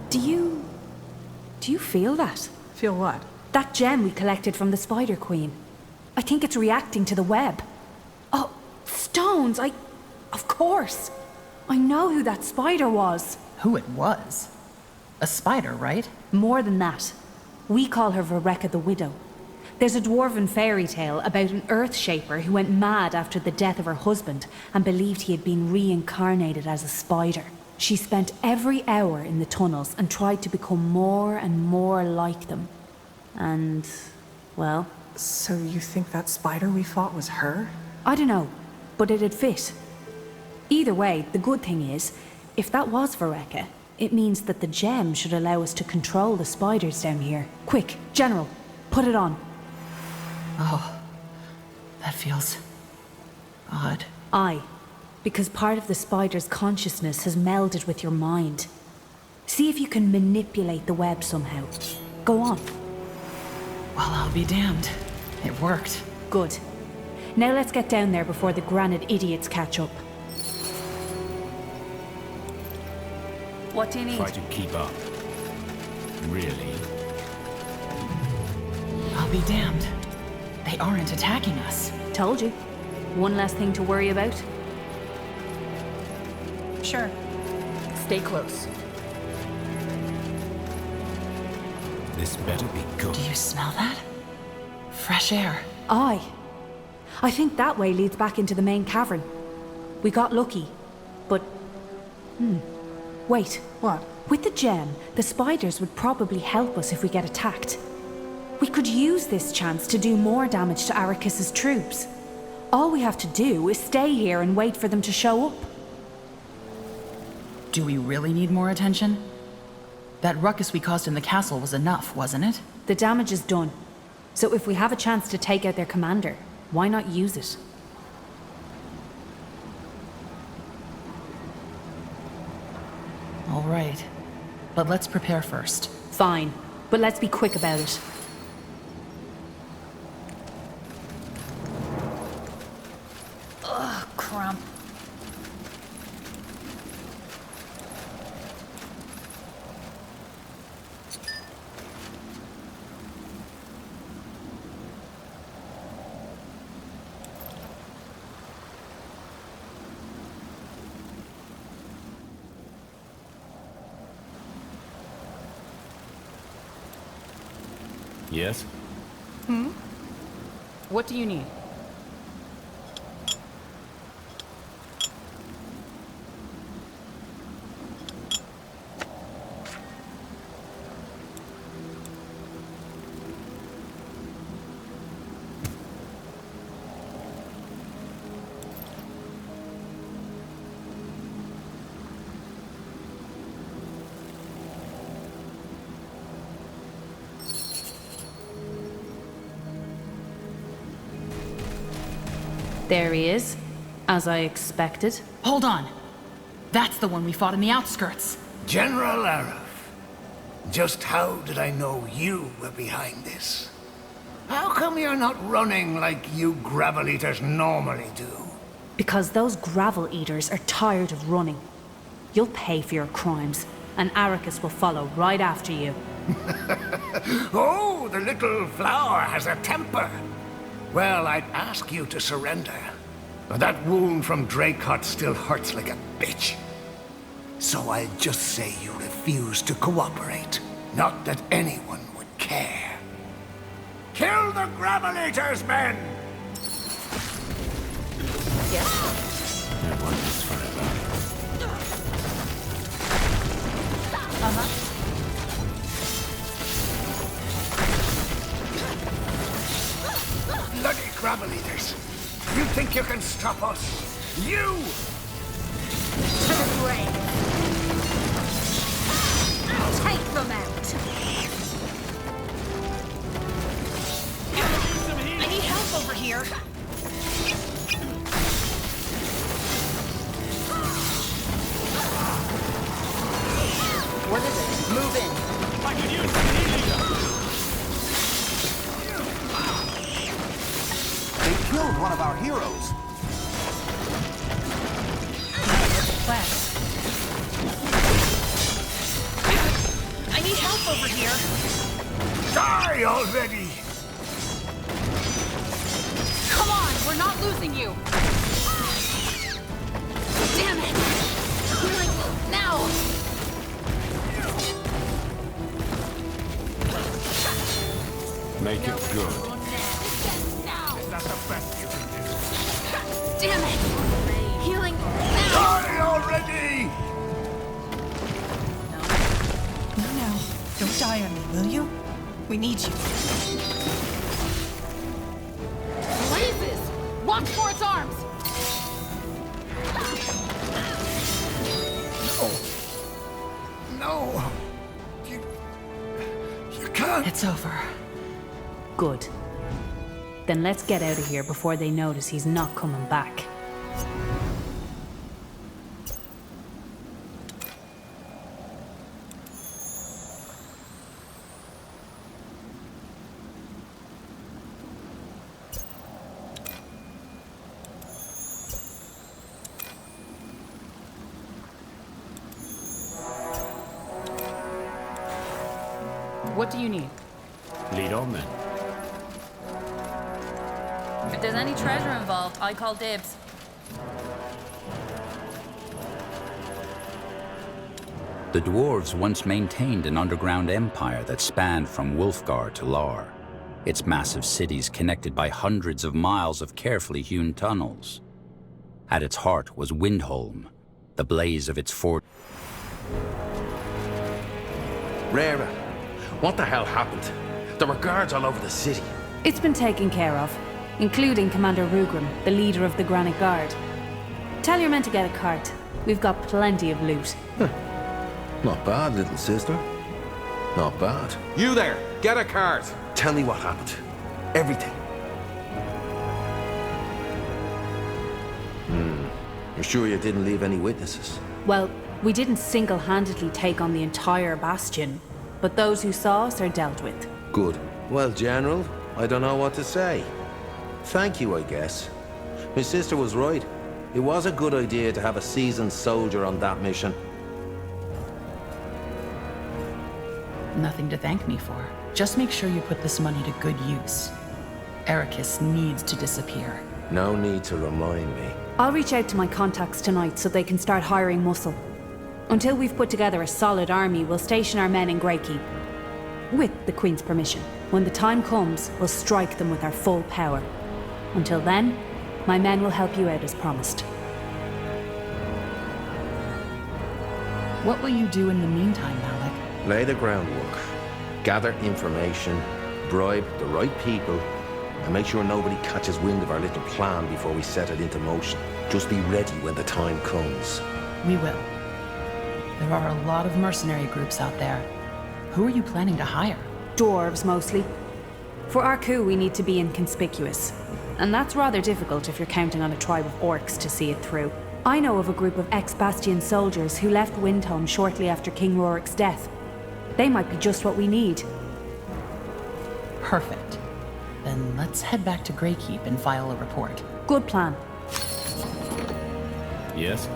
Do you feel that? Feel what? That gem we collected from the Spider Queen. I think it's reacting to the web. Oh, stones! Of course! I know who that spider was. Who it was? A spider, right? More than that. We call her Vereka the Widow. There's a dwarven fairy tale about an earth shaper who went mad after the death of her husband and believed he had been reincarnated as a spider. She spent every hour in the tunnels and tried to become more and more like them. And, well... So you think that spider we fought was her? I don't know. but it'd fit. Either way, the good thing is, if that was Vereka, it means that the gem should allow us to control the spiders down here. Quick, General, put it on. Oh, that feels odd. Aye, because part of the spider's consciousness has melded with your mind. See if you can manipulate the web somehow. Go on. Well, I'll be damned. It worked. Good. Now let's get down there before the granite idiots catch up. What do you need? Try to keep up. Really? I'll be damned. They aren't attacking us. Told you. One less thing to worry about. Sure. Stay close. This better be good. Do you smell that? Fresh air. Aye. I think that way leads back into the main cavern. We got lucky, but... Wait. What? With the gem, the spiders would probably help us if we get attacked. We could use this chance to do more damage to Arrakis's troops. All we have to do is stay here and wait for them to show up. Do we really need more attention? That ruckus we caused in the castle was enough, wasn't it? The damage is done. So if we have a chance to take out their commander, why not use it? All right. But let's prepare first. Fine. But let's be quick about it. Ugh, cramp. Yes? What do you need? There he is, as I expected. Hold on. That's the one we fought in the outskirts. General Araf, just how did I know you were behind this? How come you're not running like you gravel eaters normally do? Because those gravel eaters are tired of running. You'll pay for your crimes, and Arrakis will follow right after you. Oh, the little flower has a temper. Well, I'd ask you to surrender. But that wound from Dracot still hurts like a bitch. So I'll just say you refuse to cooperate. Not that anyone would care. Kill the Gravel Eaters, men! Yes? I want this forever. Bloody Gravel Eaters! You think you can stop us? You! To the grave. Take them out. I need help over here. What is it? Move in. I could use some healing. They killed one of our heroes. I need help over here. Die already! Come on, we're not losing you. Damn it! Healing now! Make it good. Is that the best you can do? Damn it! Healing now! Die already! No. Don't die on me, will you? We need you. What is this? Watch for its arms! It's over. Good. Then let's get out of here before they notice he's not coming back. What do you need? Lead on then. If there's any treasure involved, I call dibs. The dwarves once maintained an underground empire that spanned from Wulfgar to Lar, its massive cities connected by hundreds of miles of carefully hewn tunnels. At its heart was Windholm, the blaze of its fort. Rera, what the hell happened? There were guards all over the city. It's been taken care of, including Commander Rugrim, the leader of the Granite Guard. Tell your men to get a cart. We've got plenty of loot. Not bad, little sister. Not bad. You there, get a cart. Tell me what happened. Everything. You're sure you didn't leave any witnesses? Well, we didn't single-handedly take on the entire bastion, but those who saw us are dealt with. Good. Well, General, I don't know what to say. Thank you, I guess. My sister was right. It was a good idea to have a seasoned soldier on that mission. Nothing to thank me for. Just make sure you put this money to good use. Ericus needs to disappear. No need to remind me. I'll reach out to my contacts tonight so they can start hiring muscle. Until we've put together a solid army, we'll station our men in Greykeep. With the Queen's permission. When the time comes, we'll strike them with our full power. Until then, my men will help you out as promised. What will you do in the meantime, Malik? Lay the groundwork. Gather information. Bribe the right people. And make sure nobody catches wind of our little plan before we set it into motion. Just be ready when the time comes. We will. There are a lot of mercenary groups out there. Who are you planning to hire? Dwarves, mostly. For our coup, we need to be inconspicuous. And that's rather difficult if you're counting on a tribe of orcs to see it through. I know of a group of ex-Bastion soldiers who left Windholm shortly after King Rorik's death. They might be just what we need. Perfect. Then let's head back to Greykeep and file a report. Good plan. Yes?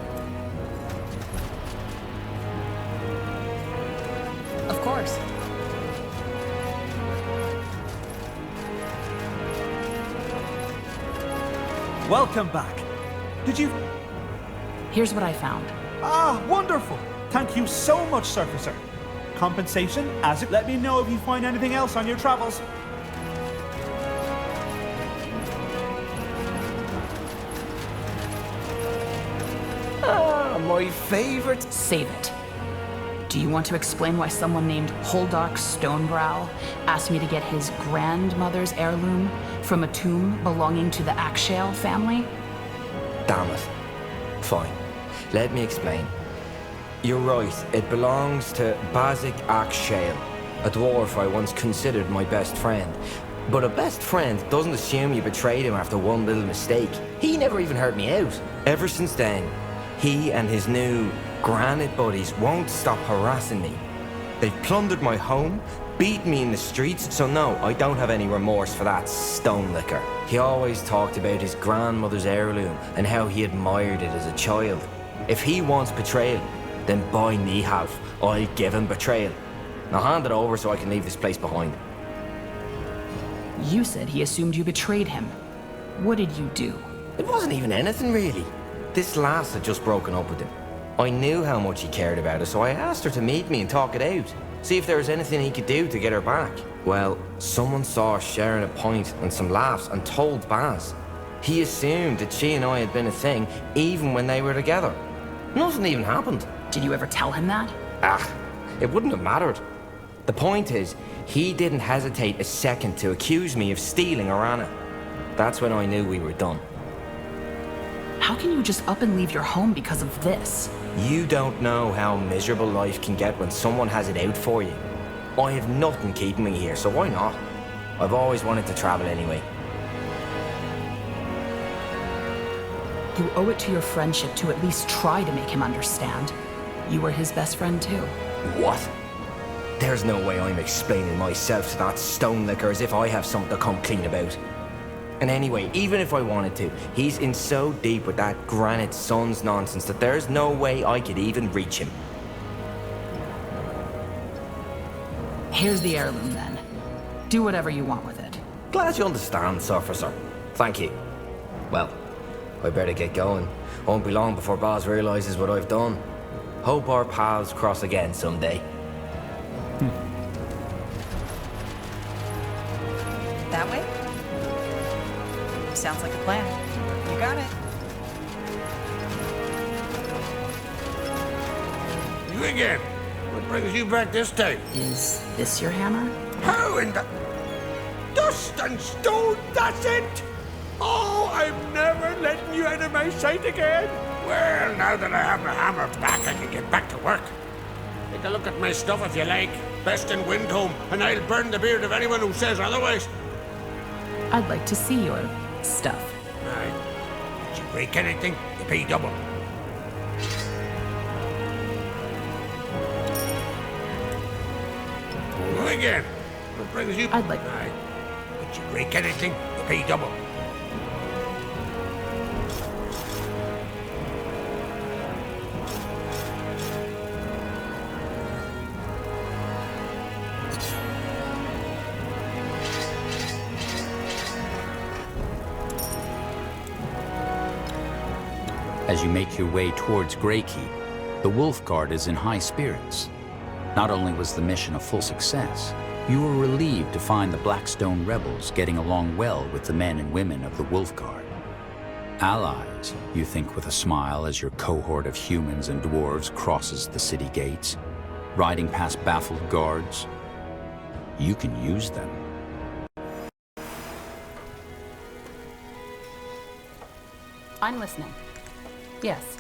Of course. Welcome back. Did you... Here's what I found. Ah, wonderful. Thank you so much, Surfacer. Compensation, as it... Let me know if you find anything else on your travels. Ah, my favorite. Save it. Do you want to explain why someone named Holdark Stonebrow asked me to get his grandmother's heirloom from a tomb belonging to the Akshale family? Damn it. Fine. Let me explain. You're right. It belongs to Bazik Akshale, a dwarf I once considered my best friend. But a best friend doesn't assume you betrayed him after one little mistake. He never even heard me out. Ever since then, he and his new granite buddies won't stop harassing me. They've plundered my home, beat me in the streets, so no, I don't have any remorse for that stone licker. He always talked about his grandmother's heirloom and how he admired it as a child. If he wants betrayal, then by me half, I'll give him betrayal. Now hand it over so I can leave this place behind. You said he assumed you betrayed him. What did you do? It wasn't even anything really. This lass had just broken up with him. I knew how much he cared about her, so I asked her to meet me and talk it out. See if there was anything he could do to get her back. Well, someone saw us sharing a pint and some laughs and told Baz. He assumed that she and I had been a thing even when they were together. Nothing even happened. Did you ever tell him that? Ah, it wouldn't have mattered. The point is, he didn't hesitate a second to accuse me of stealing Arana. That's when I knew we were done. How can you just up and leave your home because of this? You don't know how miserable life can get when someone has it out for you. I have nothing keeping me here, so why not? I've always wanted to travel anyway. You owe it to your friendship to at least try to make him understand. You were his best friend too. What? There's no way I'm explaining myself to that stone licker as if I have something to come clean about. And anyway, even if I wanted to, he's in so deep with that Granite Sun's nonsense that there's no way I could even reach him. Here's the heirloom then. Do whatever you want with it. Glad you understand, Surfacer. Thank you. Well, I better get going. Won't be long before Baz realizes what I've done. Hope our paths cross again someday. That way? Sounds like a plan. You got it. You again? What brings you back this time? Is this your hammer? How in the... Dust and stone, that's it! Oh, I'm never letting you out of my sight again. Well, now that I have my hammer back, I can get back to work. Take a look at my stuff if you like. Best in Windhome, and I'll burn the beard of anyone who says otherwise. I'd like to see your stuff. Aye. Did you break anything? You pay double. Go again. What brings you... I'd like... Aye. Did you break anything? You pay double. As you make your way towards Greykeep, the Wolf Guard is in high spirits. Not only was the mission a full success, you were relieved to find the Blackstone rebels getting along well with the men and women of the Wolf Guard. Allies, you think with a smile as your cohort of humans and dwarves crosses the city gates, riding past baffled guards. You can use them. I'm listening. Yes.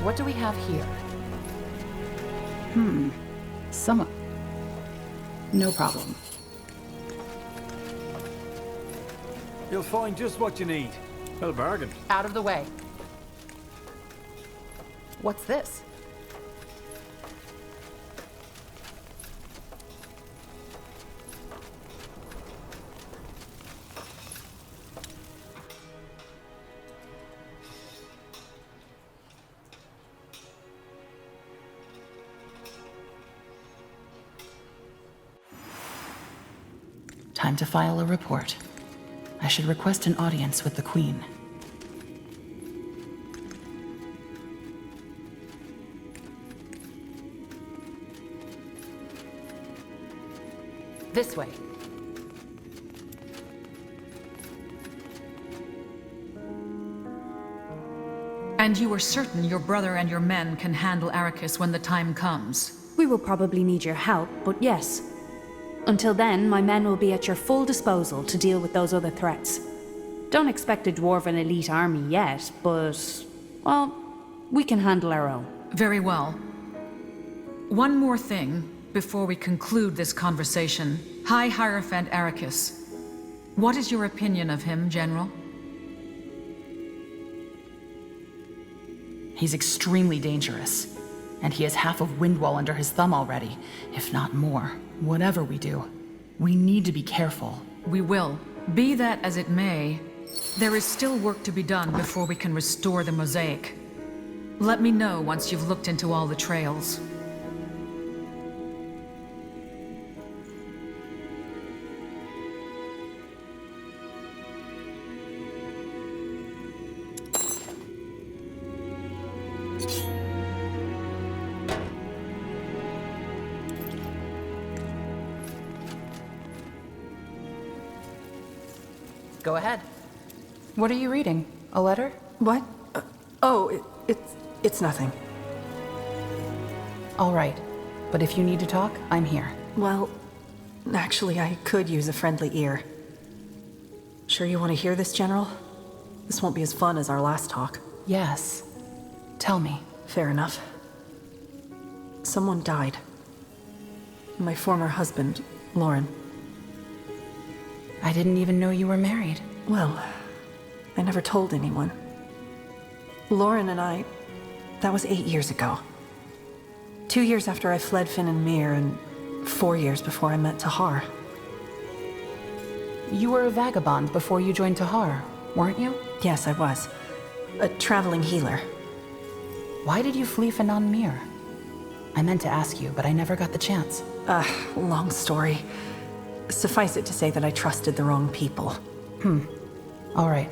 What do we have here? Some... No problem. You'll find just what you need. Well bargained. Out of the way. What's this? Time to file a report. I should request an audience with the Queen. This way. And you are certain your brother and your men can handle Arrakis when the time comes? We will probably need your help, but yes. Until then, my men will be at your full disposal to deal with those other threats. Don't expect a dwarven elite army yet, but... well, we can handle our own. Very well. One more thing before we conclude this conversation. High Hierophant Arrakis. What is your opinion of him, General? He's extremely dangerous. And he has half of Windwall under his thumb already, if not more. Whatever we do, we need to be careful. We will. Be that as it may, there is still work to be done before we can restore the mosaic. Let me know once you've looked into all the trails. Go ahead. What are you reading? A letter? What? It's nothing. All right. But if you need to talk, I'm here. Well, actually, I could use a friendly ear. Sure you want to hear this, General? This won't be as fun as our last talk. Yes. Tell me. Fair enough. Someone died. My former husband, Lauren. I didn't even know you were married. Well, I never told anyone. Lauren and I... that was 8 years ago. 2 years after I fled Finn and Mir, and 4 years before I met Tahar. You were a vagabond before you joined Tahar, weren't you? Yes, I was. A traveling healer. Why did you flee Fanon Mir? I meant to ask you, but I never got the chance. Long story. Suffice it to say that I trusted the wrong people. All right.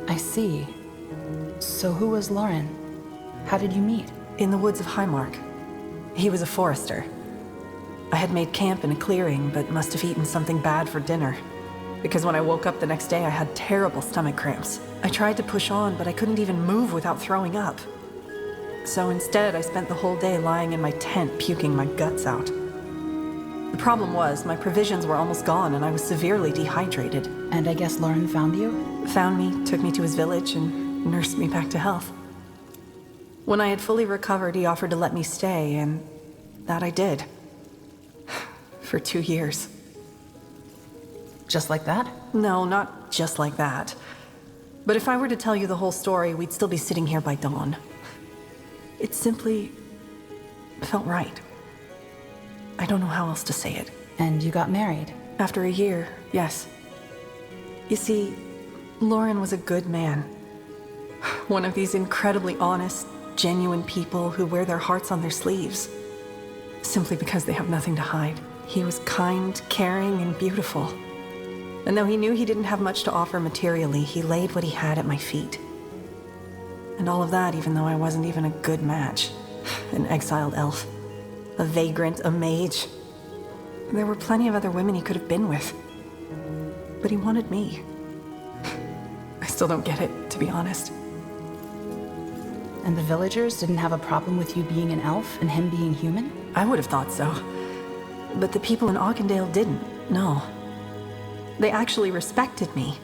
I see. So who was Lauren? How did you meet? In the woods of Highmark. He was a forester. I had made camp in a clearing, but must have eaten something bad for dinner. Because when I woke up the next day, I had terrible stomach cramps. I tried to push on, but I couldn't even move without throwing up. So instead, I spent the whole day lying in my tent, puking my guts out. The problem was, my provisions were almost gone, and I was severely dehydrated. And I guess Lauren found you? Found me, took me to his village, and nursed me back to health. When I had fully recovered, he offered to let me stay, and that I did. For 2 years. Just like that? No, not just like that. But if I were to tell you the whole story, we'd still be sitting here by dawn. It simply felt right. I don't know how else to say it. And you got married? After a year, yes. You see, Lauren was a good man. One of these incredibly honest, genuine people who wear their hearts on their sleeves. Simply because they have nothing to hide. He was kind, caring, and beautiful. And though he knew he didn't have much to offer materially, he laid what he had at my feet. And all of that even though I wasn't even a good match. An exiled elf. A vagrant, a mage. There were plenty of other women he could have been with. But he wanted me. I still don't get it, to be honest. And the villagers didn't have a problem with you being an elf and him being human? I would have thought so. But the people in Auchendale didn't, no. They actually respected me.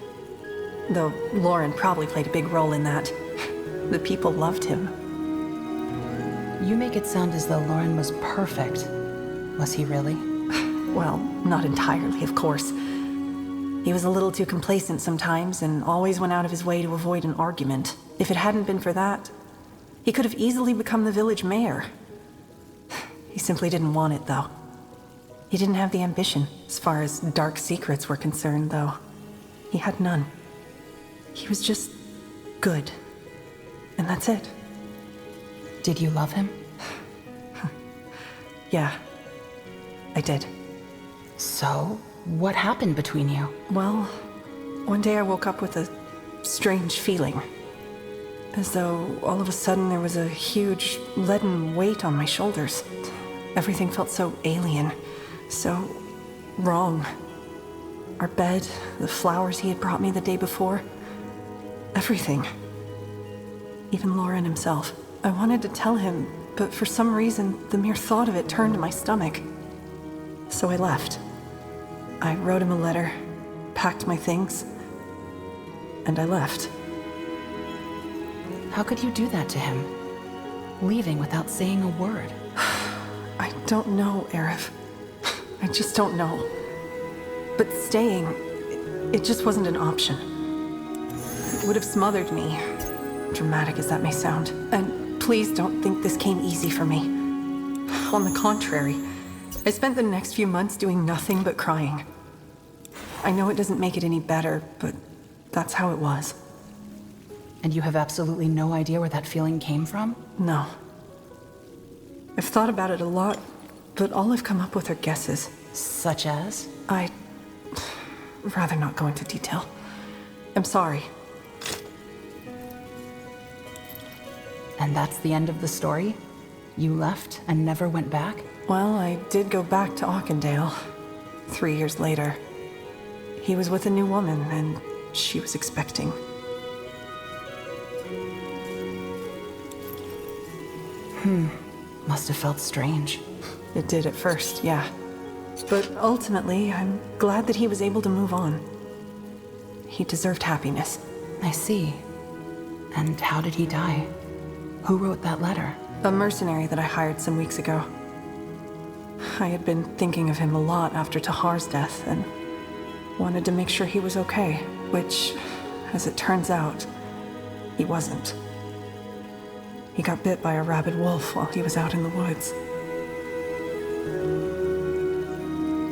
Though Lauren probably played a big role in that. The people loved him. You make it sound as though Lauren was perfect. Was he really? Well, not entirely, of course. He was a little too complacent sometimes and always went out of his way to avoid an argument. If it hadn't been for that, he could have easily become the village mayor. He simply didn't want it, though. He didn't have the ambition, as far as dark secrets were concerned, though. He had none. He was just good. And that's it. Did you love him? Yeah, I did. So, what happened between you? Well, one day I woke up with a strange feeling. As though all of a sudden there was a huge leaden weight on my shoulders. Everything felt so alien, so wrong. Our bed, the flowers he had brought me the day before, everything. Even Lauren himself. I wanted to tell him, but for some reason, the mere thought of it turned my stomach. So I left. I wrote him a letter, packed my things, and I left. How could you do that to him? Leaving without saying a word? I don't know, Aerith. I just don't know. But staying, it just wasn't an option. It would have smothered me, dramatic as that may sound. And please don't think this came easy for me. On the contrary, I spent the next few months doing nothing but crying. I know it doesn't make it any better, but that's how it was. And you have absolutely no idea where that feeling came from? No. I've thought about it a lot, but all I've come up with are guesses. Such as? I'd rather not go into detail. I'm sorry. And that's the end of the story? You left and never went back? Well, I did go back to Auchendale 3 years later. He was with a new woman, and she was expecting. Must have felt strange. It did at first, yeah. But ultimately, I'm glad that he was able to move on. He deserved happiness. I see. And how did he die? Who wrote that letter? A mercenary that I hired some weeks ago. I had been thinking of him a lot after Tahar's death, and wanted to make sure he was okay, which, as it turns out, he wasn't. He got bit by a rabid wolf while he was out in the woods.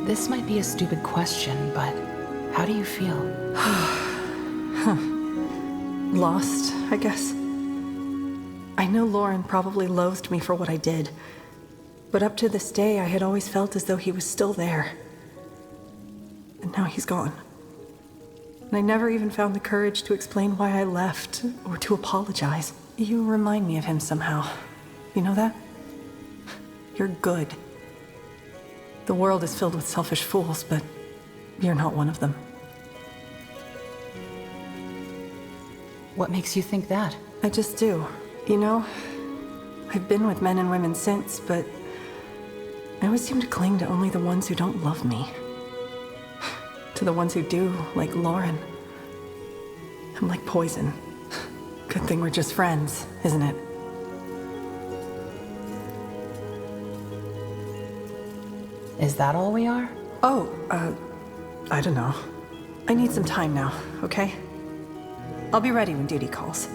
This might be a stupid question, but how do you feel? Lost, I guess. I know Lauren probably loathed me for what I did, but up to this day I had always felt as though he was still there. And now he's gone. And I never even found the courage to explain why I left, or to apologize. You remind me of him somehow. You know that? You're good. The world is filled with selfish fools, but you're not one of them. What makes you think that? I just do. You know, I've been with men and women since, but I always seem to cling to only the ones who don't love me. To the ones who do, like Lauren. I'm like poison. Good thing we're just friends, isn't it? Is that all we are? Oh, I don't know. I need some time now, okay? I'll be ready when duty calls.